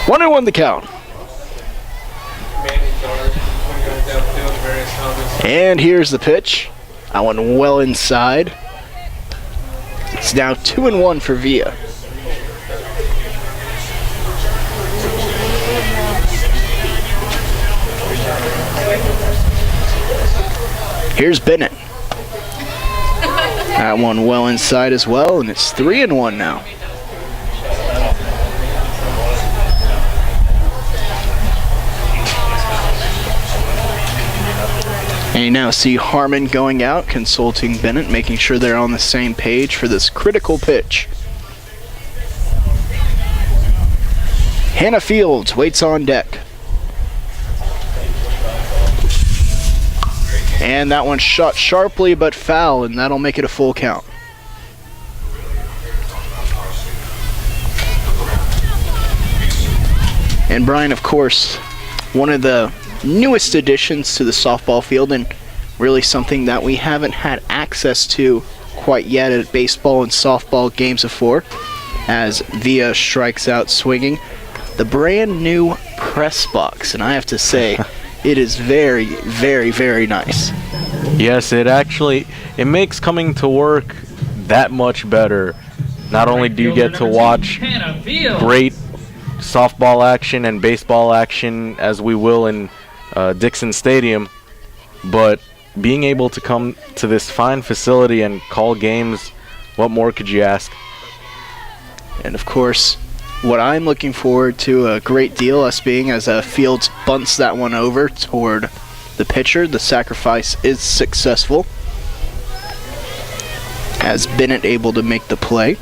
1-1 the count. And here's the pitch. That one well inside. It's now 2-1 for Villa. Here's Bennett. That one well inside as well, and it's 3-1 now. And you now see Harmon going out, consulting Bennett, making sure they're on the same page for this critical pitch. Hannah Fields waits on deck. And that one shot sharply but foul, and that'll make it a full count. And Brian, of course, one of the newest additions to the softball field, and really something that we haven't had access to quite yet at baseball and softball games before, as Villa strikes out swinging. The brand new press box, and I have to say, it is very, very, very nice. Yes, it makes coming to work that much better. Not only do you get to watch great softball action and baseball action as we will in Dixon Stadium, but being able to come to this fine facility and call games, what more could you ask? And of course, what I'm looking forward to a great deal, us being as Fields bunts that one over toward the pitcher. The sacrifice is successful, as Bennett able to make the play.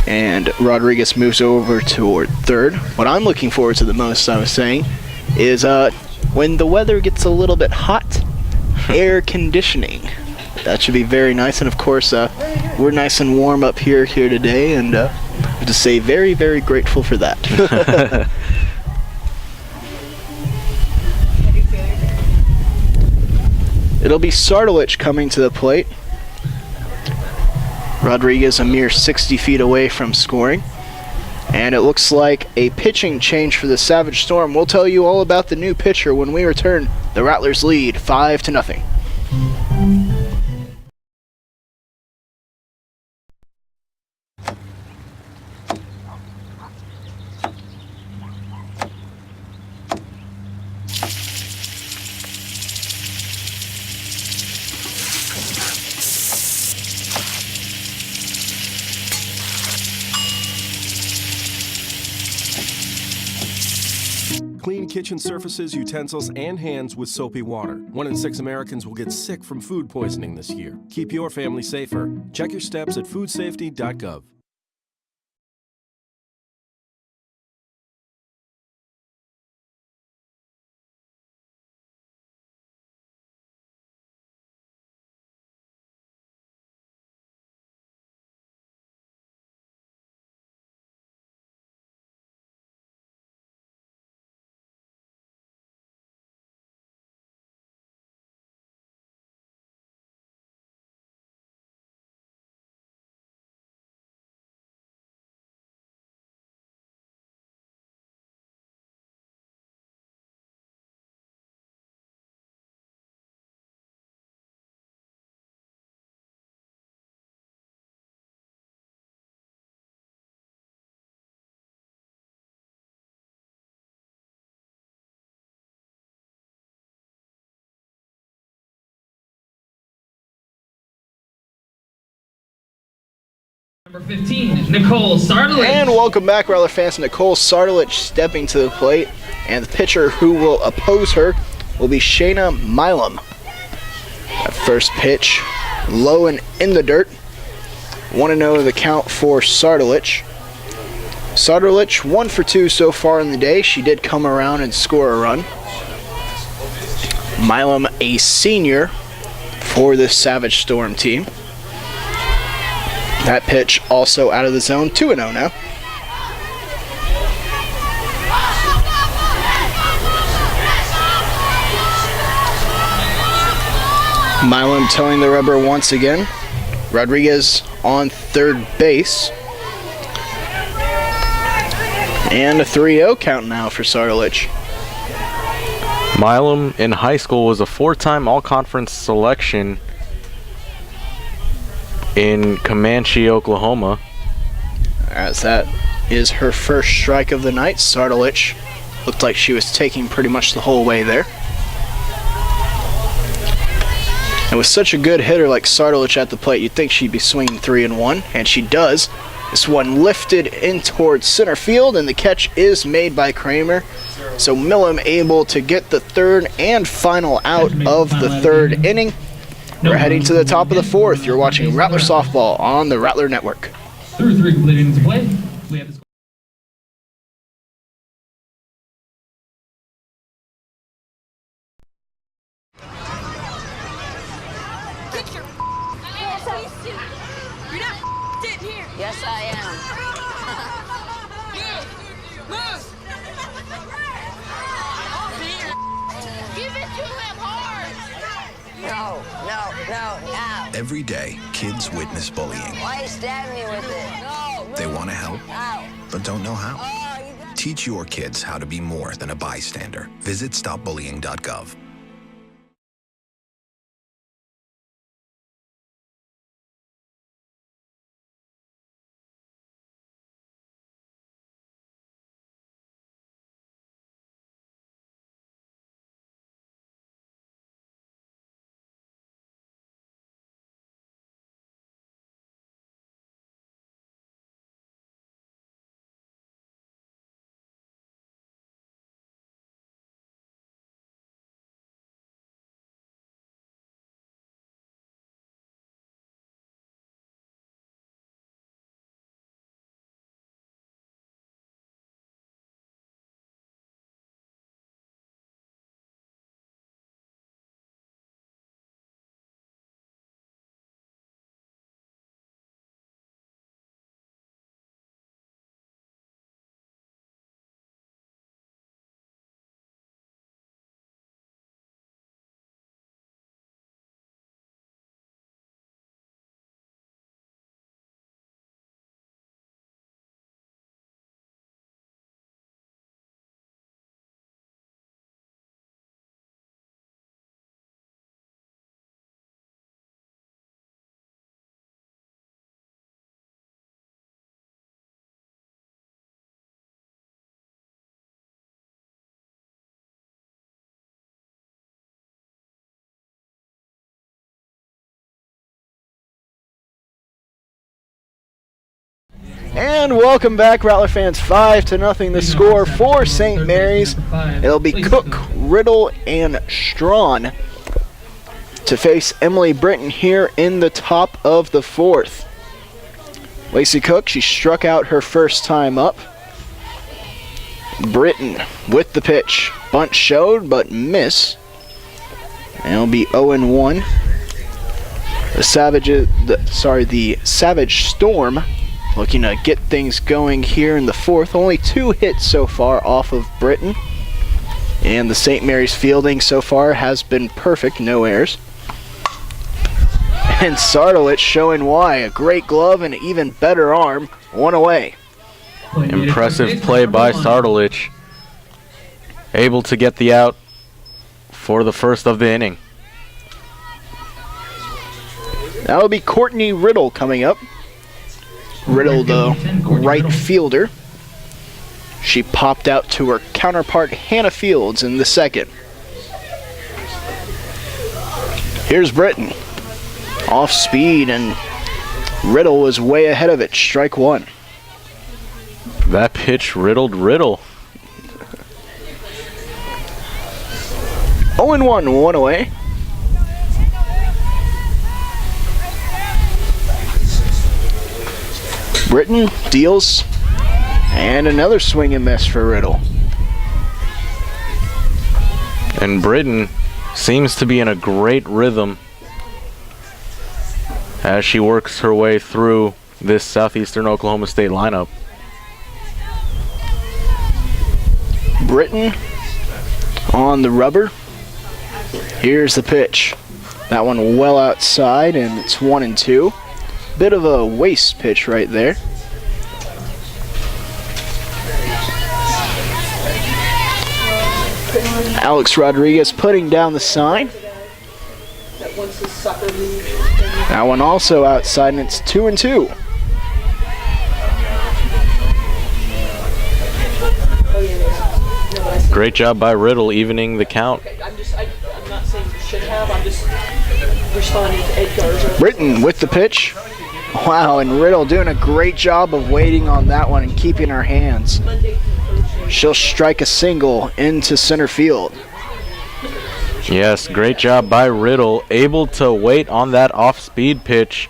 And Rodriguez moves over toward third. What I'm looking forward to the most, I was saying, is when the weather gets a little bit hot, air conditioning. That should be very nice. And of course, we're nice and warm up here today, and I have to say very, very grateful for that. It'll be Sardulich coming to the plate. Rodriguez a mere 60 feet away from scoring. And it looks like a pitching change for the Savage Storm. We'll tell you all about the new pitcher when we return. The Rattlers lead 5-0. Clean kitchen surfaces, utensils, and hands with soapy water. 1 in 6 Americans will get sick from food poisoning this year. Keep your family safer. Check your steps at foodsafety.gov. Number 15, Nicole Sardulich. And welcome back, Rattler fans. Nicole Sardulich stepping to the plate, and the pitcher who will oppose her will be Shayna Milam. That first pitch, low and in the dirt. 1-0 the count for Sardulich. Sardulich 1 for 2 so far in the day. She did come around and score a run. Milam, a senior for the Savage Storm team. That pitch also out of the zone, 2-0 now. Milam towing the rubber once again. Rodriguez on third base. And a 3-0 count now for Sardulich. Milam in high school was a 4-time all-conference selection in Comanche, Oklahoma. As that is her first strike of the night. Sardulich looked like she was taking pretty much the whole way there. And with such a good hitter like Sardulich at the plate, you'd think she'd be swinging 3-1, and she does. This one lifted in towards center field, and the catch is made by Kramer. So Milam able to get the third and final out of the third inning. We're heading to the top of the fourth. You're watching Rattler Softball on the Rattler Network. Through 3 completed innings of play. We have the Get your ass. You're not sitting here. Yes, I am. Move. Give it to him hard. No. Every day, kids witness bullying. Why are you stabbing me with it? No. They want to help, Ow. but don't know how. Oh, Teach your kids how to be more than a bystander. Visit stopbullying.gov. And welcome back, Rattler fans. 5-0 the score for St. Mary's. It'll be Cook, Riddle, and Strawn to face Emily Britton here in the top of the 4th. Lacey Cook, she struck out her first time up. Britton with the pitch. Bunt showed, but miss. And it'll be 0-1. The Savage Storm looking to get things going here in the 4th. Only 2 hits so far off of Britton. And the St. Mary's fielding so far has been perfect, no errors. And Sartowicz showing why. A great glove and an even better arm. 1 away. Impressive play by Sartowicz. Able to get the out for the first of the inning. That will be Courtney Riddle coming up. Riddle, the right fielder. She popped out to her counterpart Hannah Fields in the 2nd. Here's Britton. Off speed, and Riddle was way ahead of it. Strike 1. That pitch riddled Riddle. 0-1, 1 away. Britton deals, and another swing and miss for Riddle. And Britton seems to be in a great rhythm as she works her way through this Southeastern Oklahoma State lineup. Britton on the rubber. Here's the pitch. That one well outside, and it's 1-2. Bit of a waste pitch right there. Alex Rodriguez putting down the sign. That one also outside, and it's 2-2. Great job by Riddle evening the count. I'm not saying you should have, I'm just responding to Ed Garza. Britton with the pitch. Wow, and Riddle doing a great job of waiting on that one and keeping her hands. She'll strike a single into center field. Yes, great job by Riddle, able to wait on that off-speed pitch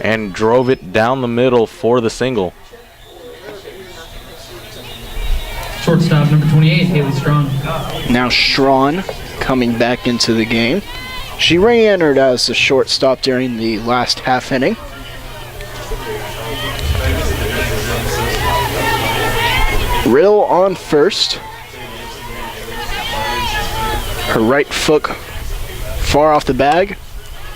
and drove it down the middle for the single. Shortstop number 28, Haley Strawn. Now Strawn coming back into the game. She re-entered as the shortstop during the last half inning. Riddle on first. Her right foot far off the bag,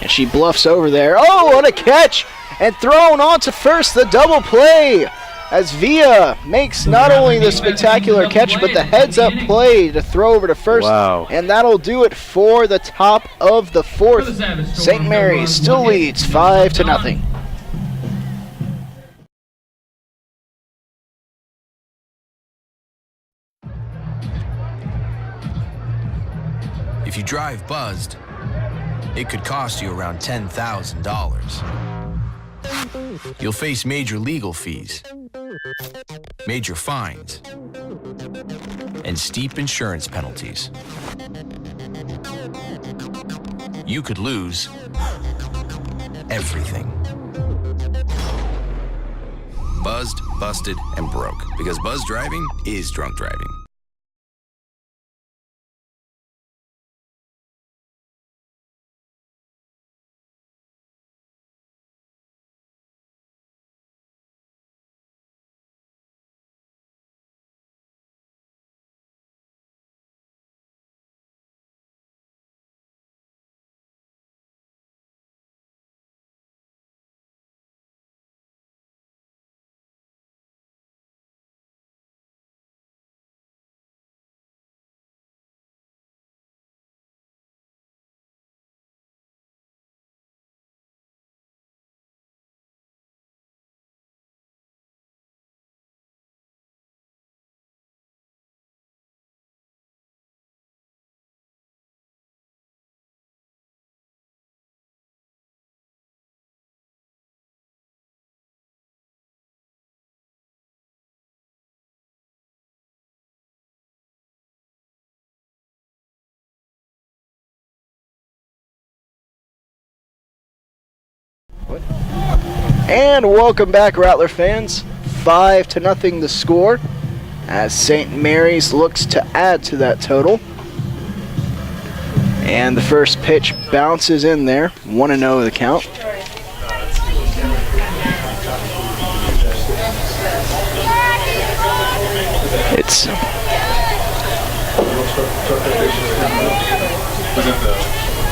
and she bluffs over there. Oh, what a catch! And thrown onto first, the double play, as Villa makes not only the spectacular catch, but the heads-up play to throw over to first. Wow. And that'll do it for the top of the 4th. St. Mary's still leads 5-0. If you drive buzzed, it could cost you around $10,000. You'll face major legal fees, major fines, and steep insurance penalties. You could lose everything. Buzzed, busted, and broke, because buzz driving is drunk driving. And welcome back, Rattler fans. 5-0 the score as St. Mary's looks to add to that total. And the first pitch bounces in there. 1-0 the count. It's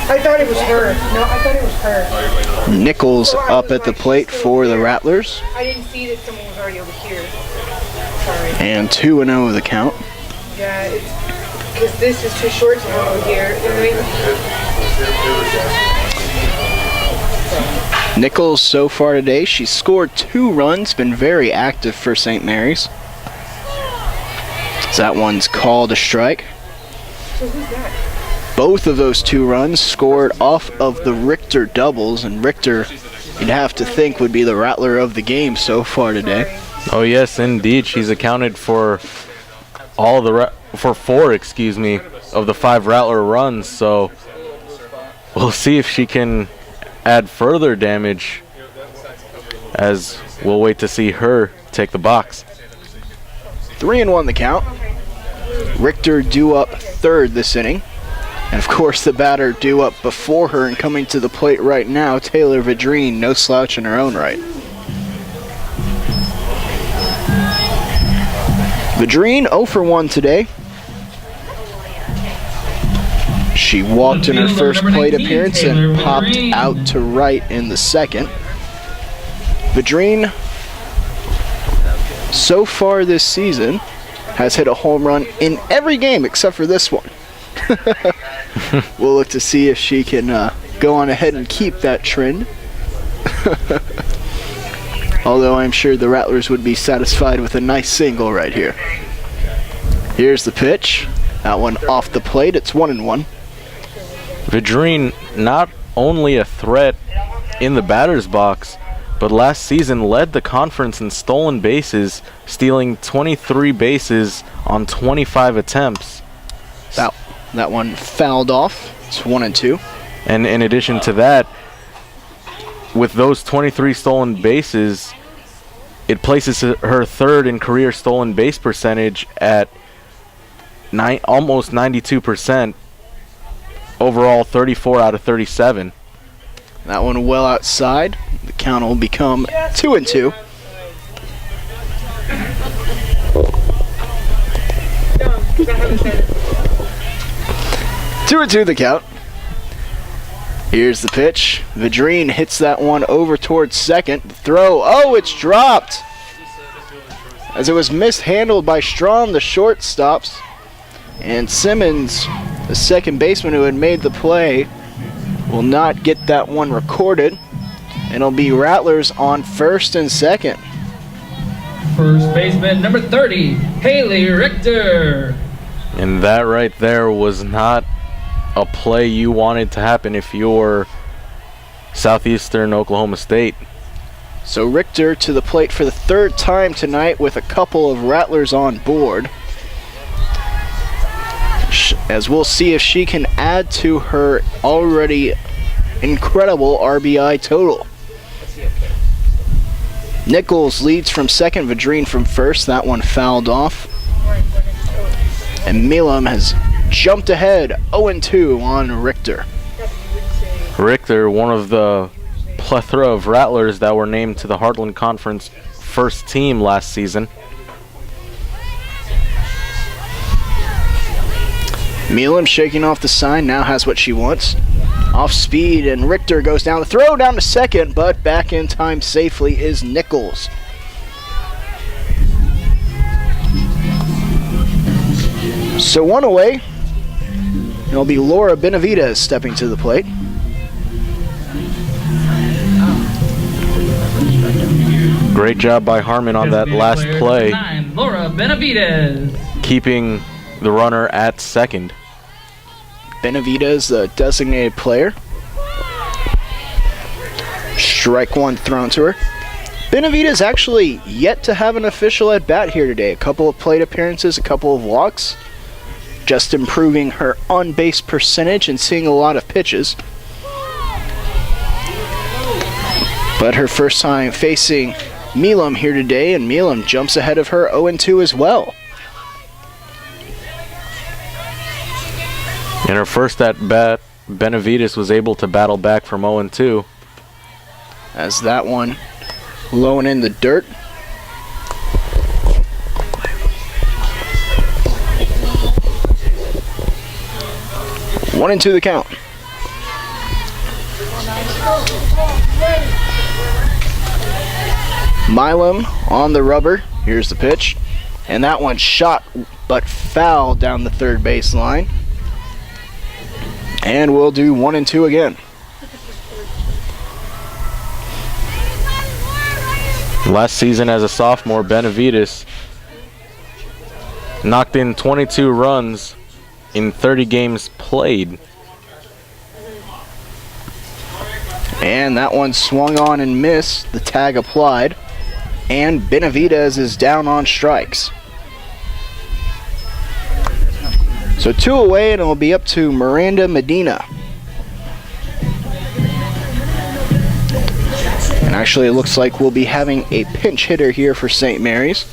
I thought it was her. No, I thought it was her. Nichols up at the plate for the Rattlers. I didn't see that someone was already over here. Sorry. And 2-0 the count. Yeah, it's because this is too short to come over here. Nichols so far today, she's scored 2 runs, been very active for St. Mary's. So that one's called a strike. So who's that? Both of those 2 runs scored off of the Richter doubles, and Richter, you'd have to think, would be the Rattler of the game so far today. Oh yes, indeed. She's accounted for all the for 4, excuse me, of the 5 Rattler runs. So we'll see if she can add further damage, as we'll wait to see her take the box. 3-1 the count. Richter due up 3rd this inning. And of course the batter due up before her and coming to the plate right now, Taylor Vidrine, no slouch in her own right. Vidrine 0 for 1 today. She walked in her first plate appearance and popped out to right in the second. Vidrine, so far this season, has hit a home run in every game except for this one. We'll look to see if she can go on ahead and keep that trend. Although I'm sure the Rattlers would be satisfied with a nice single right here. Here's the pitch. That one off the plate. It's 1-1. Vidrine not only a threat in the batter's box, but last season led the conference in stolen bases, stealing 23 bases on 25 attempts. That one fouled off. It's 1-2. And in addition to that, with those 23 stolen bases, it places her 3rd in career stolen base percentage at almost 92%. Overall, 34 out of 37. That one well outside. The count will become 2-2. Two and 2 the count. Here's the pitch. Vidrine hits that one over towards second. The throw. Oh, it's dropped. As it was mishandled by Strom, the shortstops. And Simmons, the second baseman who had made the play, will not get that one recorded. And it'll be Rattlers on 1st and 2nd. First baseman number 30, Haley Richter. And that right there was not a play you wanted to happen if you're Southeastern Oklahoma State. So Richter to the plate for the 3rd time tonight with a couple of Rattlers on board. As we'll see if she can add to her already incredible RBI total. Nichols leads from 2nd, Vidrine from 1st. That one fouled off. And Milam has jumped ahead 0-2 on Richter. Richter, one of the plethora of Rattlers that were named to the Heartland Conference first team last season. Milam shaking off the sign, now has what she wants. Off speed, and Richter goes down. The throw down to 2nd, but back in time safely is Nichols. So 1 away. It'll be Laura Benavidez stepping to the plate. Great job by Harmon on that last play. 9, Laura Benavidez. Keeping the runner at 2nd. Benavidez, the designated player. Strike 1 thrown to her. Benavidez actually yet to have an official at bat here today. A couple of plate appearances, a couple of walks. Just improving her on-base percentage and seeing a lot of pitches. But her first time facing Milam here today, and Milam jumps ahead of her 0-2 as well. In her first at bat, Benavides was able to battle back from 0-2. As that one low and in the dirt. One and two the count. Milam on the rubber. Here's the pitch. And that one shot but foul down the third base line. And we'll do 1-2 again. Last season as a sophomore, Benavides knocked in 22 runs in 30 games played. And that one swung on and missed. The tag applied. And Benavides is down on strikes. So 2 away, and it'll be up to Miranda Medina. And actually, it looks like we'll be having a pinch hitter here for St. Mary's.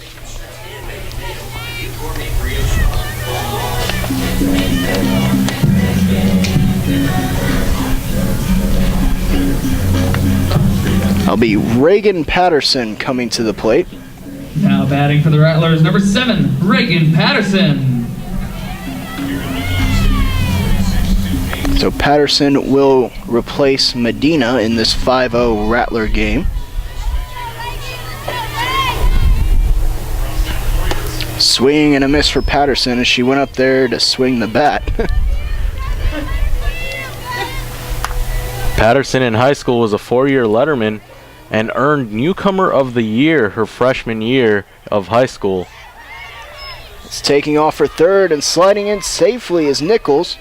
I'll be Reagan Patterson coming to the plate. Now batting for the Rattlers, number 7, Reagan Patterson. So Patterson will replace Medina in this 5-0 Rattler game. Swing and a miss for Patterson as she went up there to swing the bat. Patterson in high school was a 4-year letterman and earned Newcomer of the Year her freshman year of high school. It's taking off for third and sliding in safely is Nichols.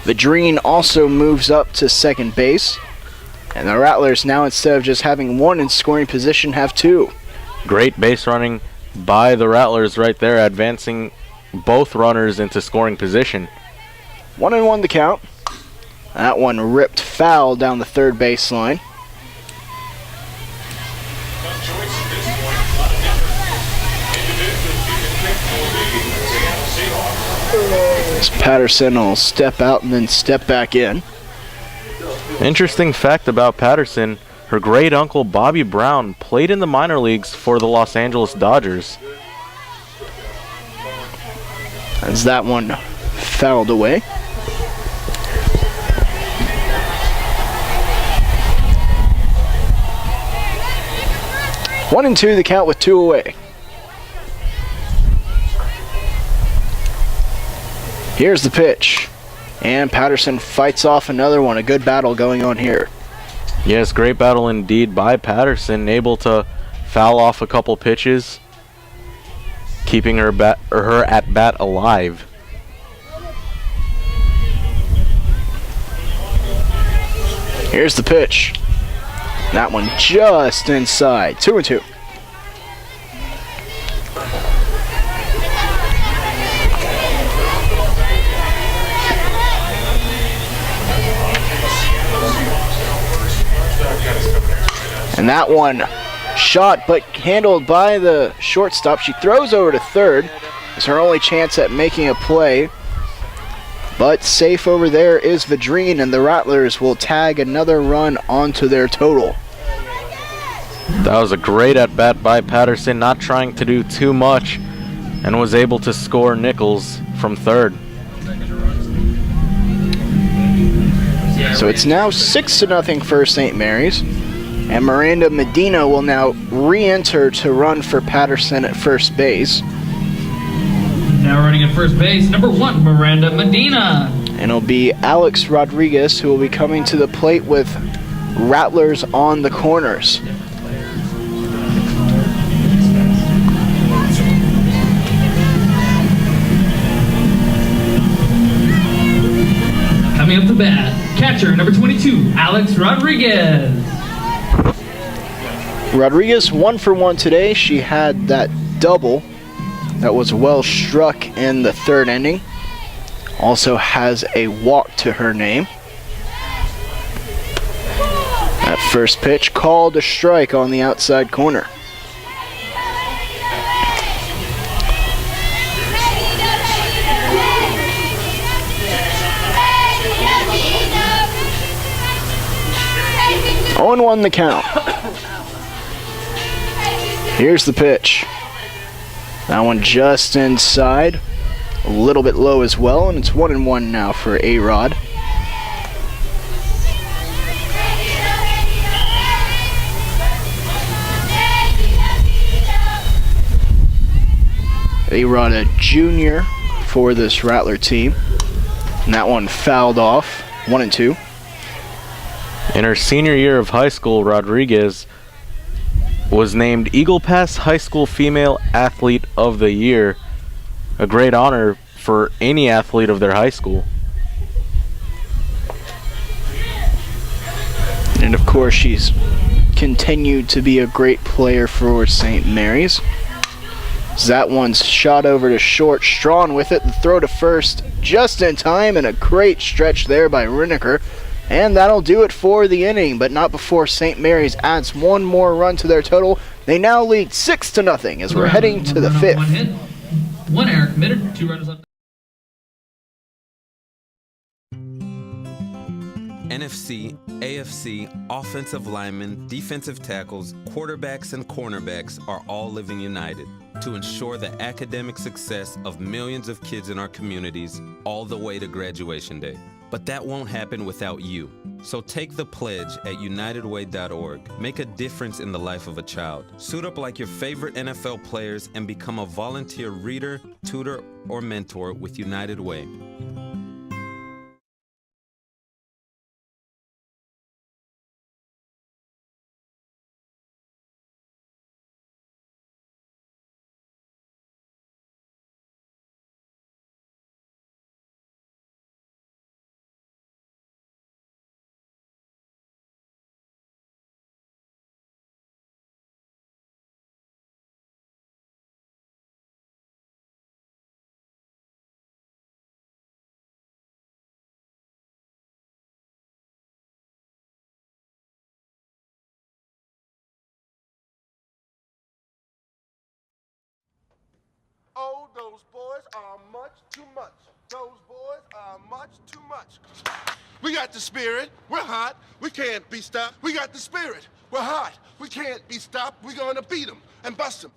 Vadrine also moves up to second base. And the Rattlers now, instead of just having one in scoring position, have 2. Great base running by the Rattlers right there, advancing both runners into scoring position. 1-1 the count. That one ripped foul down the third base line. As Patterson will step out and then step back in. Interesting fact about Patterson, her great uncle Bobby Brown played in the minor leagues for the Los Angeles Dodgers. As that one fouled away. One and two the count with 2 away. Here's the pitch. And Patterson fights off another one. A good battle going on here. Yes, great battle indeed by Patterson, able to foul off a couple pitches, keeping her at bat alive. Here's the pitch. That one just inside. 2-2. And that one shot but handled by the shortstop. She throws over to third. It's her only chance at making a play. But safe over there is Vadrine, and the Rattlers will tag another run onto their total. That was a great at-bat by Patterson, not trying to do too much, and was able to score Nichols from third. So it's now 6-0 for St. Mary's. And Miranda Medina will now re-enter to run for Patterson at first base. Now running at first base, number 1, Miranda Medina. And it'll be Alex Rodriguez who will be coming to the plate with Rattlers on the corners. Coming up to bat, catcher number 22, Alex Rodriguez. Rodriguez 1 for 1 today. She had that double that was well struck in the third inning. Also has a walk to her name. That First pitch called a strike on the outside corner. On 1 the count. Here's the pitch. That one just inside. A little bit low as well, and it's 1-1 now for A-Rod. A-Rod, a junior for this Rattler team. And that one fouled off. 1-2. In her senior year of high school, Rodriguez was named Eagle Pass High School Female Athlete of the Year. A great honor for any athlete of their high school. And of course, she's continued to be a great player for St. Mary's. That one's shot over to short. Strawn with it. The throw to first just in time, and a great stretch there by Riniker. And that'll do it for the inning, but not before St. Mary's adds one more run to their total. They now lead 6-0 as we're heading to the 5th. 1 hit, 1 error committed, 2 runners left. NFC, AFC, offensive linemen, defensive tackles, quarterbacks, and cornerbacks are all living united to ensure the academic success of millions of kids in our communities all the way to graduation day. But that won't happen without you. So take the pledge at unitedway.org. Make a difference in the life of a child. Suit up like your favorite NFL players and become a volunteer reader, tutor, or mentor with United Way. Oh, those boys are much too much. Those boys are much too much. We got the spirit. We're hot. We can't be stopped. We got the spirit. We're hot. We can't be stopped. We're going to beat them and bust them.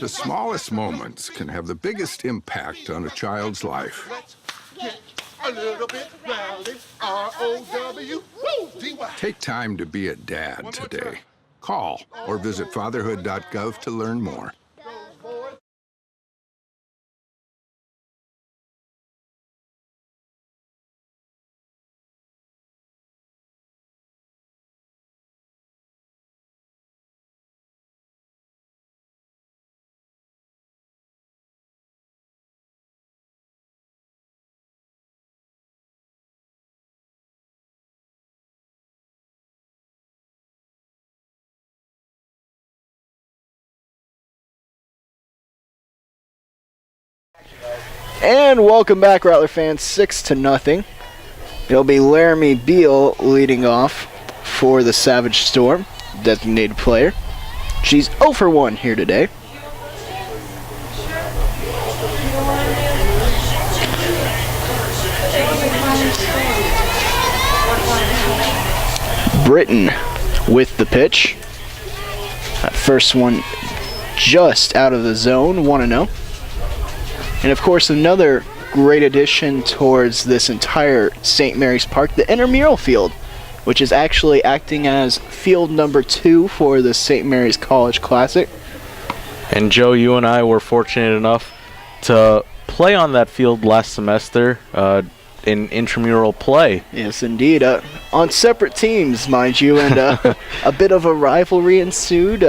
The smallest moments can have the biggest impact on a child's life. Let's get a little bit rowdy. R-O-W-D-Y. Take time to be a dad today. Call or visit fatherhood.gov to learn more. And welcome back, Rattler fans. 6-0. It'll be Laramie Beal leading off for the Savage Storm, designated player. She's 0 for 1 here today. Britton with the pitch. That first one just out of the zone, 1-0. And of course, another great addition towards this entire St. Mary's Park, the intramural field, which is actually acting as field number 2 for the St. Mary's College Classic. And Joe, you and I were fortunate enough to play on that field last semester in intramural play. Yes, indeed. On separate teams, mind you, and a bit of a rivalry ensued.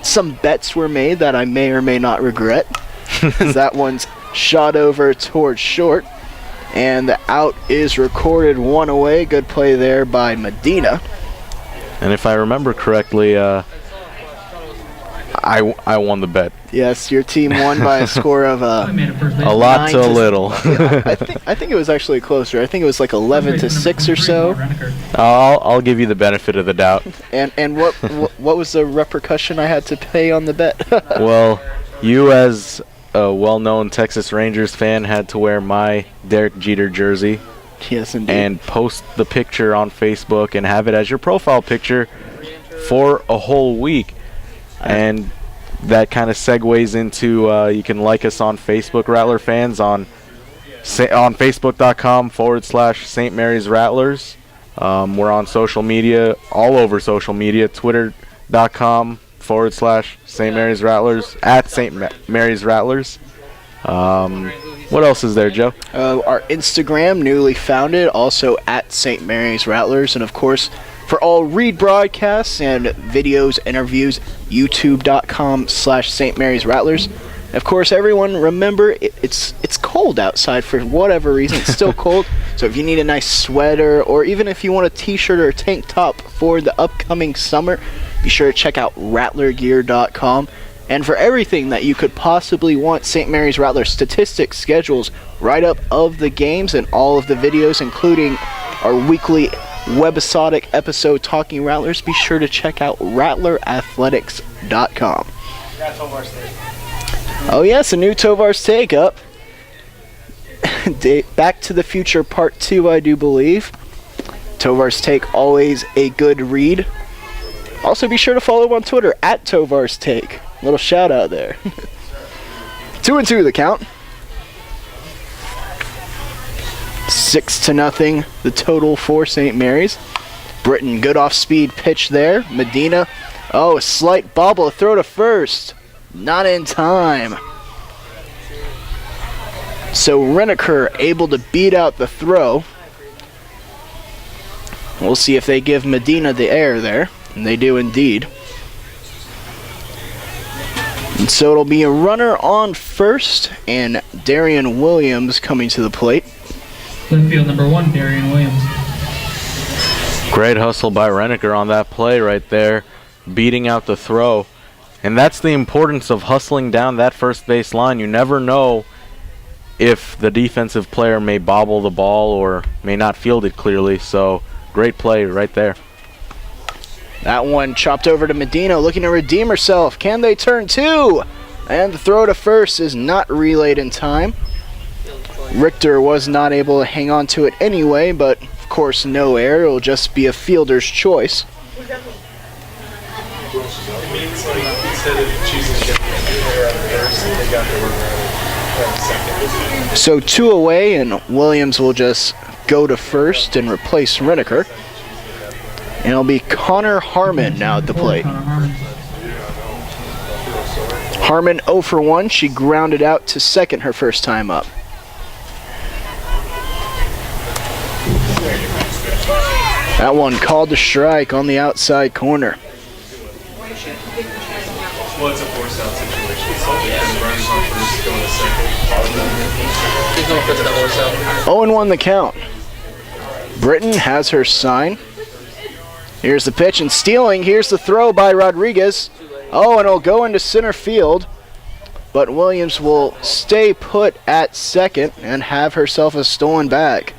Some bets were made that I may or may not regret. That one's shot over towards short, and the out is recorded, 1 away. Good play there by Medina. And if I remember correctly, I won the bet. Yes, your team won by a score of a lot to a little. I think it was actually closer. I think it was like 11-6 or so. I'll give you the benefit of the doubt. And what was the repercussion I had to pay on the bet? Well, you as a well-known Texas Rangers fan had to wear my Derek Jeter jersey. Yes, indeed. And post the picture on Facebook and have it as your profile picture for a whole week. And that kind of segues into you can like us on Facebook, Rattler fans, on facebook.com/St. Mary's Rattlers. We're on social media, all over social media, twitter.com/St. Mary's Rattlers, at St. Mary's Rattlers. What else is there, Joe? Our Instagram, newly founded, also at St. Mary's Rattlers. And, of course, for all read broadcasts and videos, interviews, youtube.com/St. Mary's Rattlers. Of course, everyone, remember, it's cold outside for whatever reason. It's still cold. So if you need a nice sweater, or even if you want a t-shirt or a tank top for the upcoming summer, be sure to check out rattlergear.com. And for everything that you could possibly want, St. Mary's Rattlers statistics, schedules, write-up of the games, and all of the videos, including our weekly webisodic episode Talking Rattlers, be sure to check out rattlerathletics.com. Oh yes, a new Tovar's Take up. Back to the Future Part 2, I do believe. Tovar's Take, always a good read. Also be sure to follow him on Twitter, at Tovar's Take. Little shout out there. 2-2 the count. 6-0 the total for St. Mary's. Britton, good off-speed pitch there. Medina, a slight bobble, a throw to first. Not in time. So Reneker able to beat out the throw. We'll see if they give Medina the air there. And they do indeed. And so it'll be a runner on first, and Darian Williams coming to the plate. Left field number 1, Darian Williams. Great hustle by Reneker on that play right there, beating out the throw. And that's the importance of hustling down that first base line. You never know if the defensive player may bobble the ball or may not field it clearly. So great play right there. That one chopped over to Medina, looking to redeem herself. Can they turn 2? And the throw to first is not relayed in time. Richter was not able to hang on to it anyway, but of course no error. It'll just be a fielder's choice. So 2 away, and Williams will just go to first and replace Reneker. And it'll be Connor Harmon now at the plate. Harmon 0 for 1. She grounded out to second her first time up. That one called to strike on the outside corner. Well, it's a force-out situation. Because runners on first going to second. He's going for the force-out. 0-1 the count. Britton has her sign. Here's the pitch and stealing. Here's the throw by Rodriguez. And it'll go into center field. But Williams will stay put at second and have herself a stolen bag.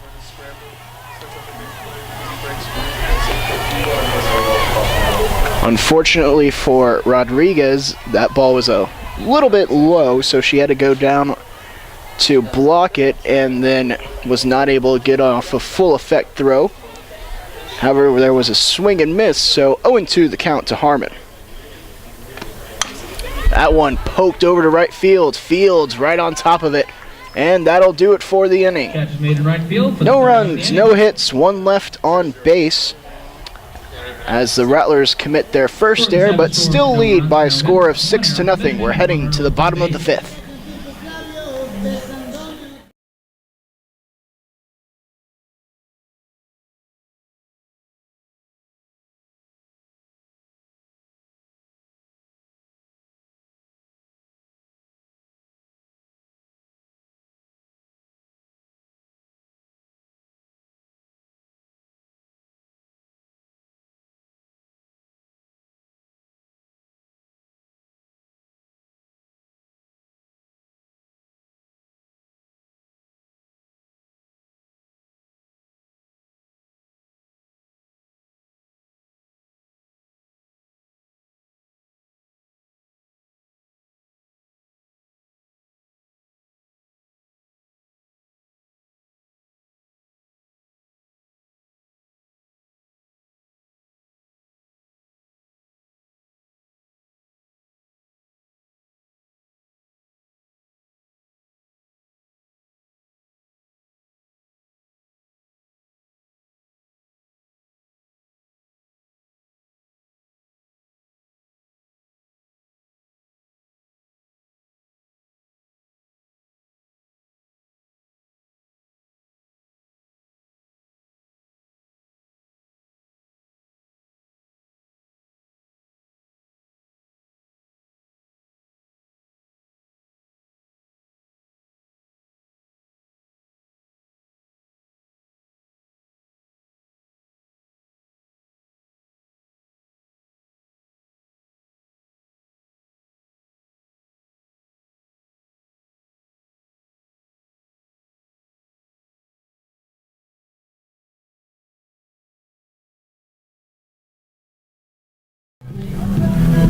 Unfortunately for Rodriguez, that ball was a little bit low, so she had to go down to block it and then was not able to get off a full effect throw. However, there was a swing and miss, so 0-2 the count to Harmon. That one poked over to right field. Fields right on top of it, and that'll do it for the inning. Catch is made in right field. No runs, no hits, 1 left on base as the Rattlers commit their first error, but still lead by a score of 6-0. We're heading to the bottom of the 5th.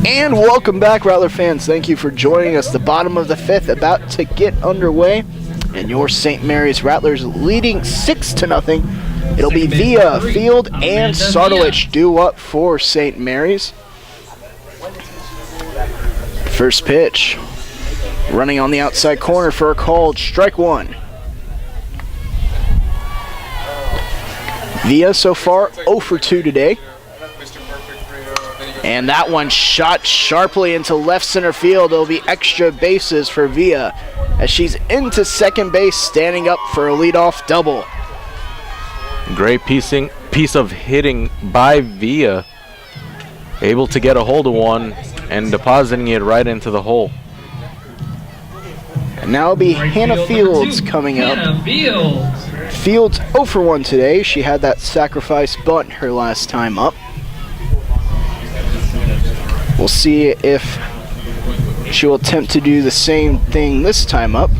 And welcome back, Rattler fans. Thank you for joining us. The bottom of the fifth about to get underway, and your St. Mary's Rattlers leading 6-0. It'll be Via, Field, and Sardalich due up for St. Mary's. First pitch, running on the outside corner for a called strike one. Via so far 0 for 2 today. And that one shot sharply into left center field. It'll be extra bases for Via as she's into second base, standing up for a leadoff double. Great piece of hitting by Via. Able to get a hold of one and depositing it right into the hole. And now it'll be Hannah Fields coming up. Fields 0 for 1 today. She had that sacrifice bunt her last time up. We'll see if she will attempt to do the same thing this time up.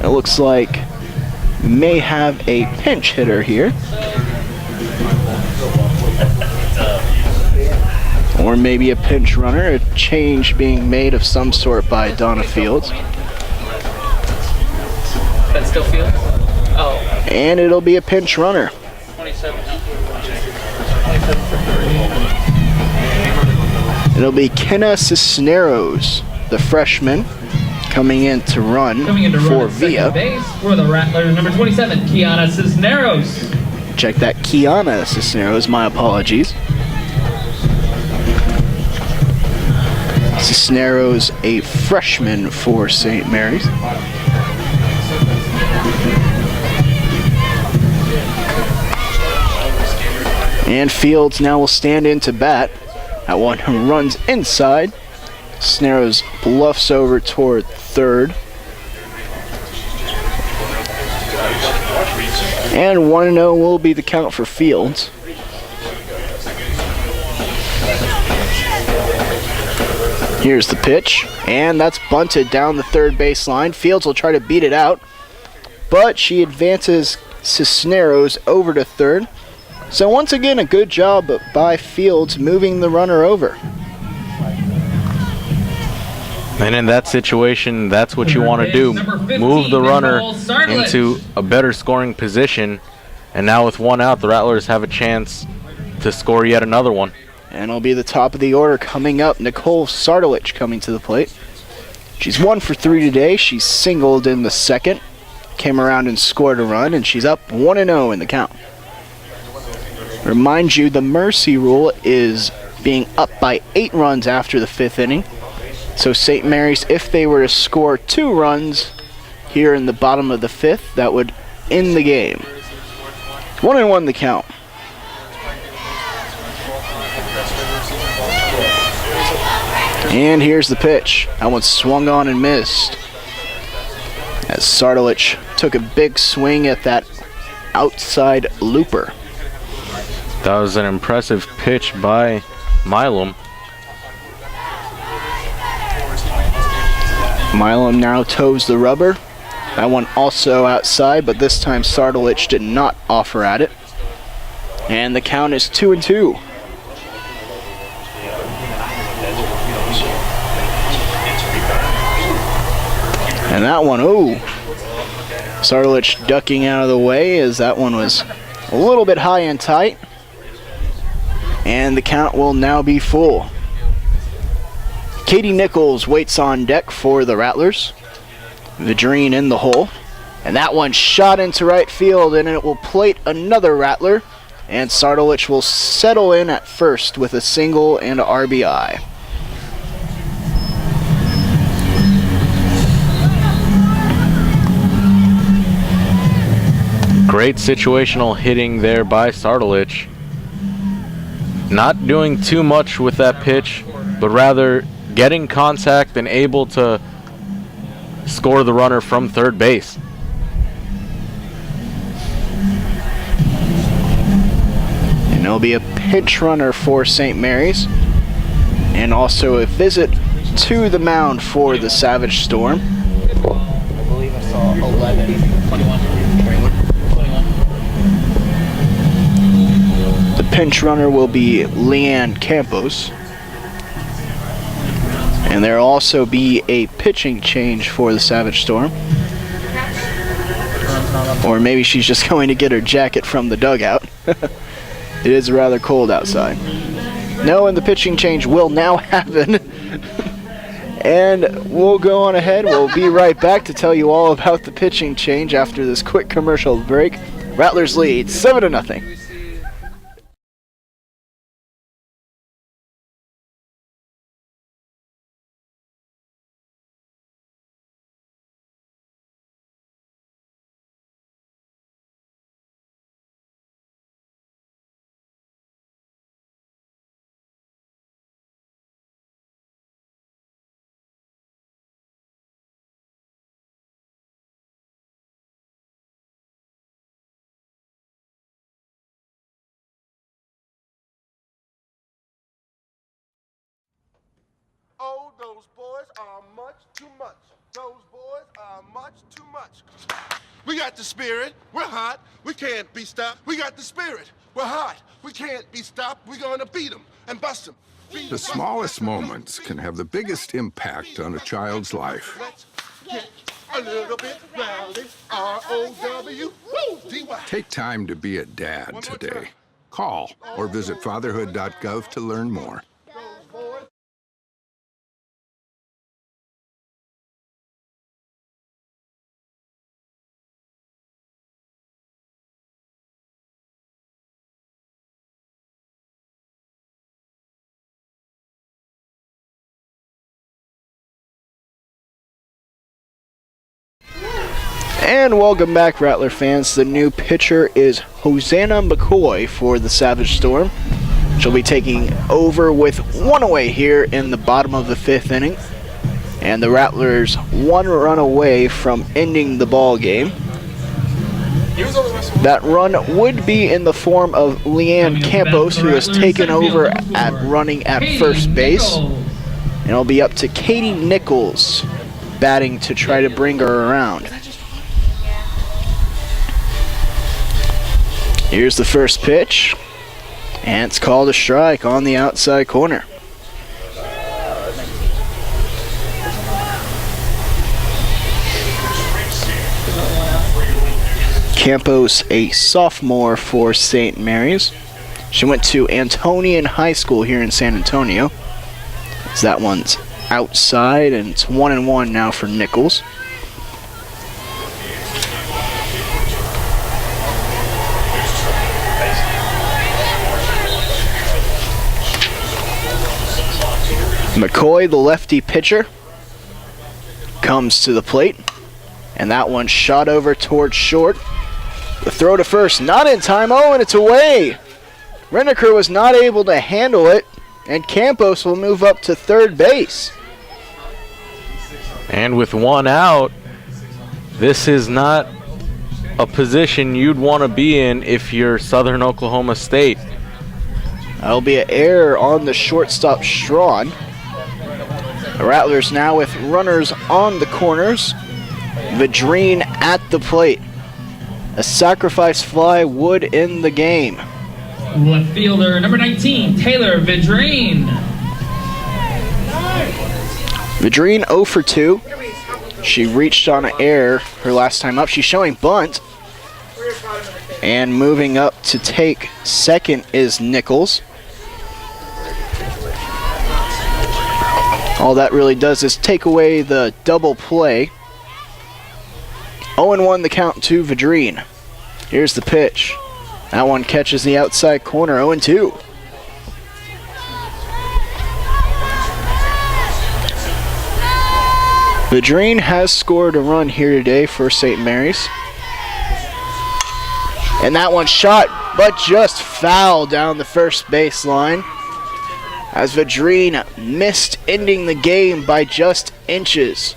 It looks like may have a pinch hitter here. Or maybe a pinch runner, a change being made of some sort by Donna Fields. That's still Fields? Oh. And it'll be a pinch runner. 27. It'll be Kenna Cisneros, the freshman, coming in to run for Via. Base for the Rattlers, number 27, Kiana Cisneros. Check that, Kiana Cisneros, my apologies. Cisneros, a freshman for St. Mary's. And Fields now will stand in to bat. That one who runs inside. Cisneros bluffs over toward third. And 1-0 will be the count for Fields. Here's the pitch, and that's bunted down the third base line. Fields will try to beat it out, but she advances Cisneros over to third. So once again, a good job by Fields moving the runner over. And in that situation, that's what you want to do. Move the runner into a better scoring position. And now with one out, the Rattlers have a chance to score yet another one. And it'll be the top of the order coming up. Nicole Sardalich coming to the plate. She's 1 for 3 today. She's singled in the second. Came around and scored a run, and she's up 1-0 in the count. Remind you, the mercy rule is being up by 8 runs after the 5th inning. So St. Mary's, if they were to score 2 runs here in the bottom of the 5th, that would end the game. 1-1 the count. And here's the pitch. That one swung on and missed. As Sardalich took a big swing at that outside looper. That was an impressive pitch by Milam. Milam now toes the rubber. That one also outside, but this time Sardalich did not offer at it. And the count is 2-2. And that one, ooh. Sardalich ducking out of the way as that one was a little bit high and tight. And the count will now be full. Katie Nichols waits on deck for the Rattlers. Vidrine in the hole. And that one shot into right field, and it will plate another Rattler. And Sardalich will settle in at first with a single and a RBI. Great situational hitting there by Sardalich. Not doing too much with that pitch, but rather getting contact and able to score the runner from third base. And there'll be a pinch runner for St. Mary's, and also a visit to the mound for the Savage Storm. I believe I saw 11, 21. The pinch runner will be Leanne Campos. And there'll also be a pitching change for the Savage Storm. Or maybe she's just going to get her jacket from the dugout. It is rather cold outside. No, and the pitching change will now happen. And we'll go on ahead. We'll be right back to tell you all about the pitching change after this quick commercial break. Rattlers lead 7-0. Oh, those boys are much too much. Those boys are much too much. We got the spirit. We're hot. We can't be stopped. We got the spirit. We're hot. We can't be stopped. We're going to beat them and bust them. The smallest moments can have the biggest impact on a child's life. Let's get a little bit rowdy. R-O-W-D-Y. Take time to be a dad today. Call or visit fatherhood.gov to learn more. And welcome back, Rattler fans. The new pitcher is Hosanna McCoy for the Savage Storm. She'll be taking over with one away here in the bottom of the 5th inning. And the Rattlers 1 run away from ending the ball game. That run would be in the form of Leanne Campos, who has taken over at running at first base. And it'll be up to Katie Nichols batting to try to bring her around. Here's the first pitch, and it's called a strike on the outside corner. Campos, a sophomore for St. Mary's. She went to Antonian High School here in San Antonio. So that one's outside, and it's 1-1 now for Nichols. McCoy, the lefty pitcher, comes to the plate, and that one shot over towards short. The throw to first, not in time. Oh, and it's away. Renneker was not able to handle it, and Campos will move up to third base. And with one out, this is not a position you'd want to be in if you're Southern Oklahoma State. That'll be an error on the shortstop Strawn. The Rattlers now with runners on the corners. Vidrine at the plate. A sacrifice fly would end the game. Left fielder, number 19, Taylor Vidrine. Vidrine 0 for 2. She reached on an error her last time up. She's showing bunt. And moving up to take second is Nichols. All that really does is take away the double play. 0-1 the count to Vidrine. Here's the pitch. That one catches the outside corner, 0-2. Vidrine has scored a run here today for St. Mary's. And that one shot, but just foul down the first baseline, as Vidrine missed ending the game by just inches.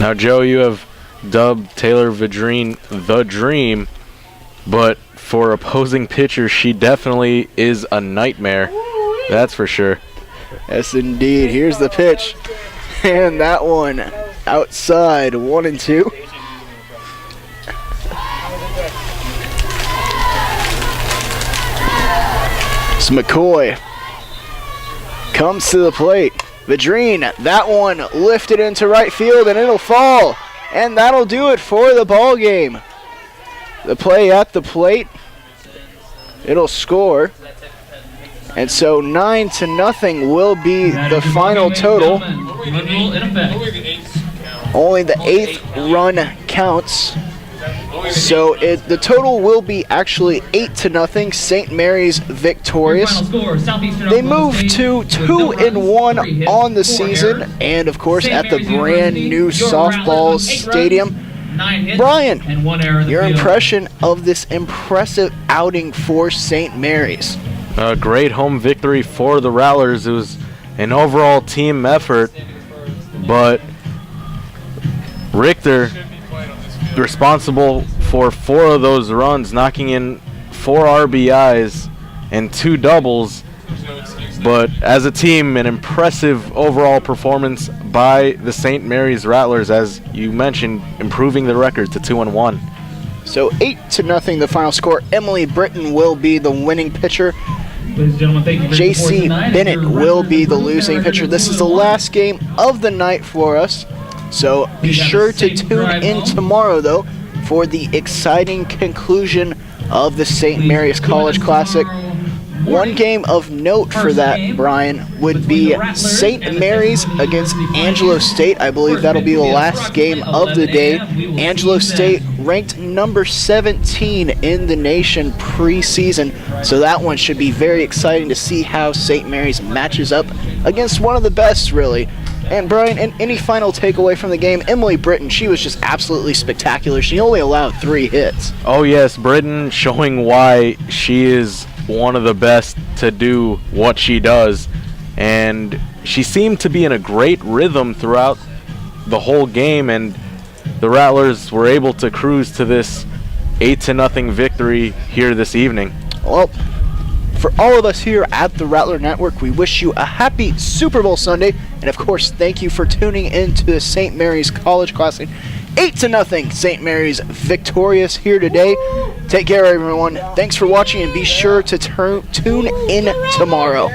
Now, Joe, you have dubbed Taylor Vidrine the Dream, but for opposing pitchers, she definitely is a nightmare. That's for sure. Yes, indeed. Here's the pitch. And that one outside, 1-2. So McCoy comes to the plate. Vadrine, that one lifted into right field, and it'll fall. And that'll do it for the ball game. The play at the plate, it'll score. And so 9-0 will be the final total. Only the 8th run counts. So the total will be actually 8-0. St. Mary's victorious. They move to 2-1 on the season, and of course at the brand new softball stadium. Brian, your impression of this impressive outing for St. Mary's? A great home victory for the Rattlers. It was an overall team effort, but Richter responsible for 4 of those runs, knocking in 4 RBIs and 2 doubles. But as a team, an impressive overall performance by the St. Mary's Rattlers, as you mentioned, improving the record to 2-1. So 8-0 the final score. Emily Britton will be the winning pitcher. Ladies and gentlemen, thank you for JC Bennett will be the losing pitcher. This is the last game of the night for us. So be sure to tune in tomorrow, though, for the exciting conclusion of the St. Mary's College Classic. One game of note for that, Brian, would be St. Mary's against Angelo State. I believe that'll be the last game of the day. Angelo State ranked number 17 in the nation preseason, so that one should be very exciting to see how St. Mary's matches up against one of the best, really. And Brian, any final takeaway from the game? Emily Britton, she was just absolutely spectacular. She only allowed 3 hits. Oh yes, Britton showing why she is one of the best to do what she does, and she seemed to be in a great rhythm throughout the whole game, and the Rattlers were able to cruise to this 8-0 victory here this evening. Well, for all of us here at the Rattler Network, we wish you a happy Super Bowl Sunday, and of course, thank you for tuning in to the St. Mary's College Classic. 8-0 St. Mary's victorious here today. Take care, everyone. Thanks for watching, and be sure to tune in tomorrow.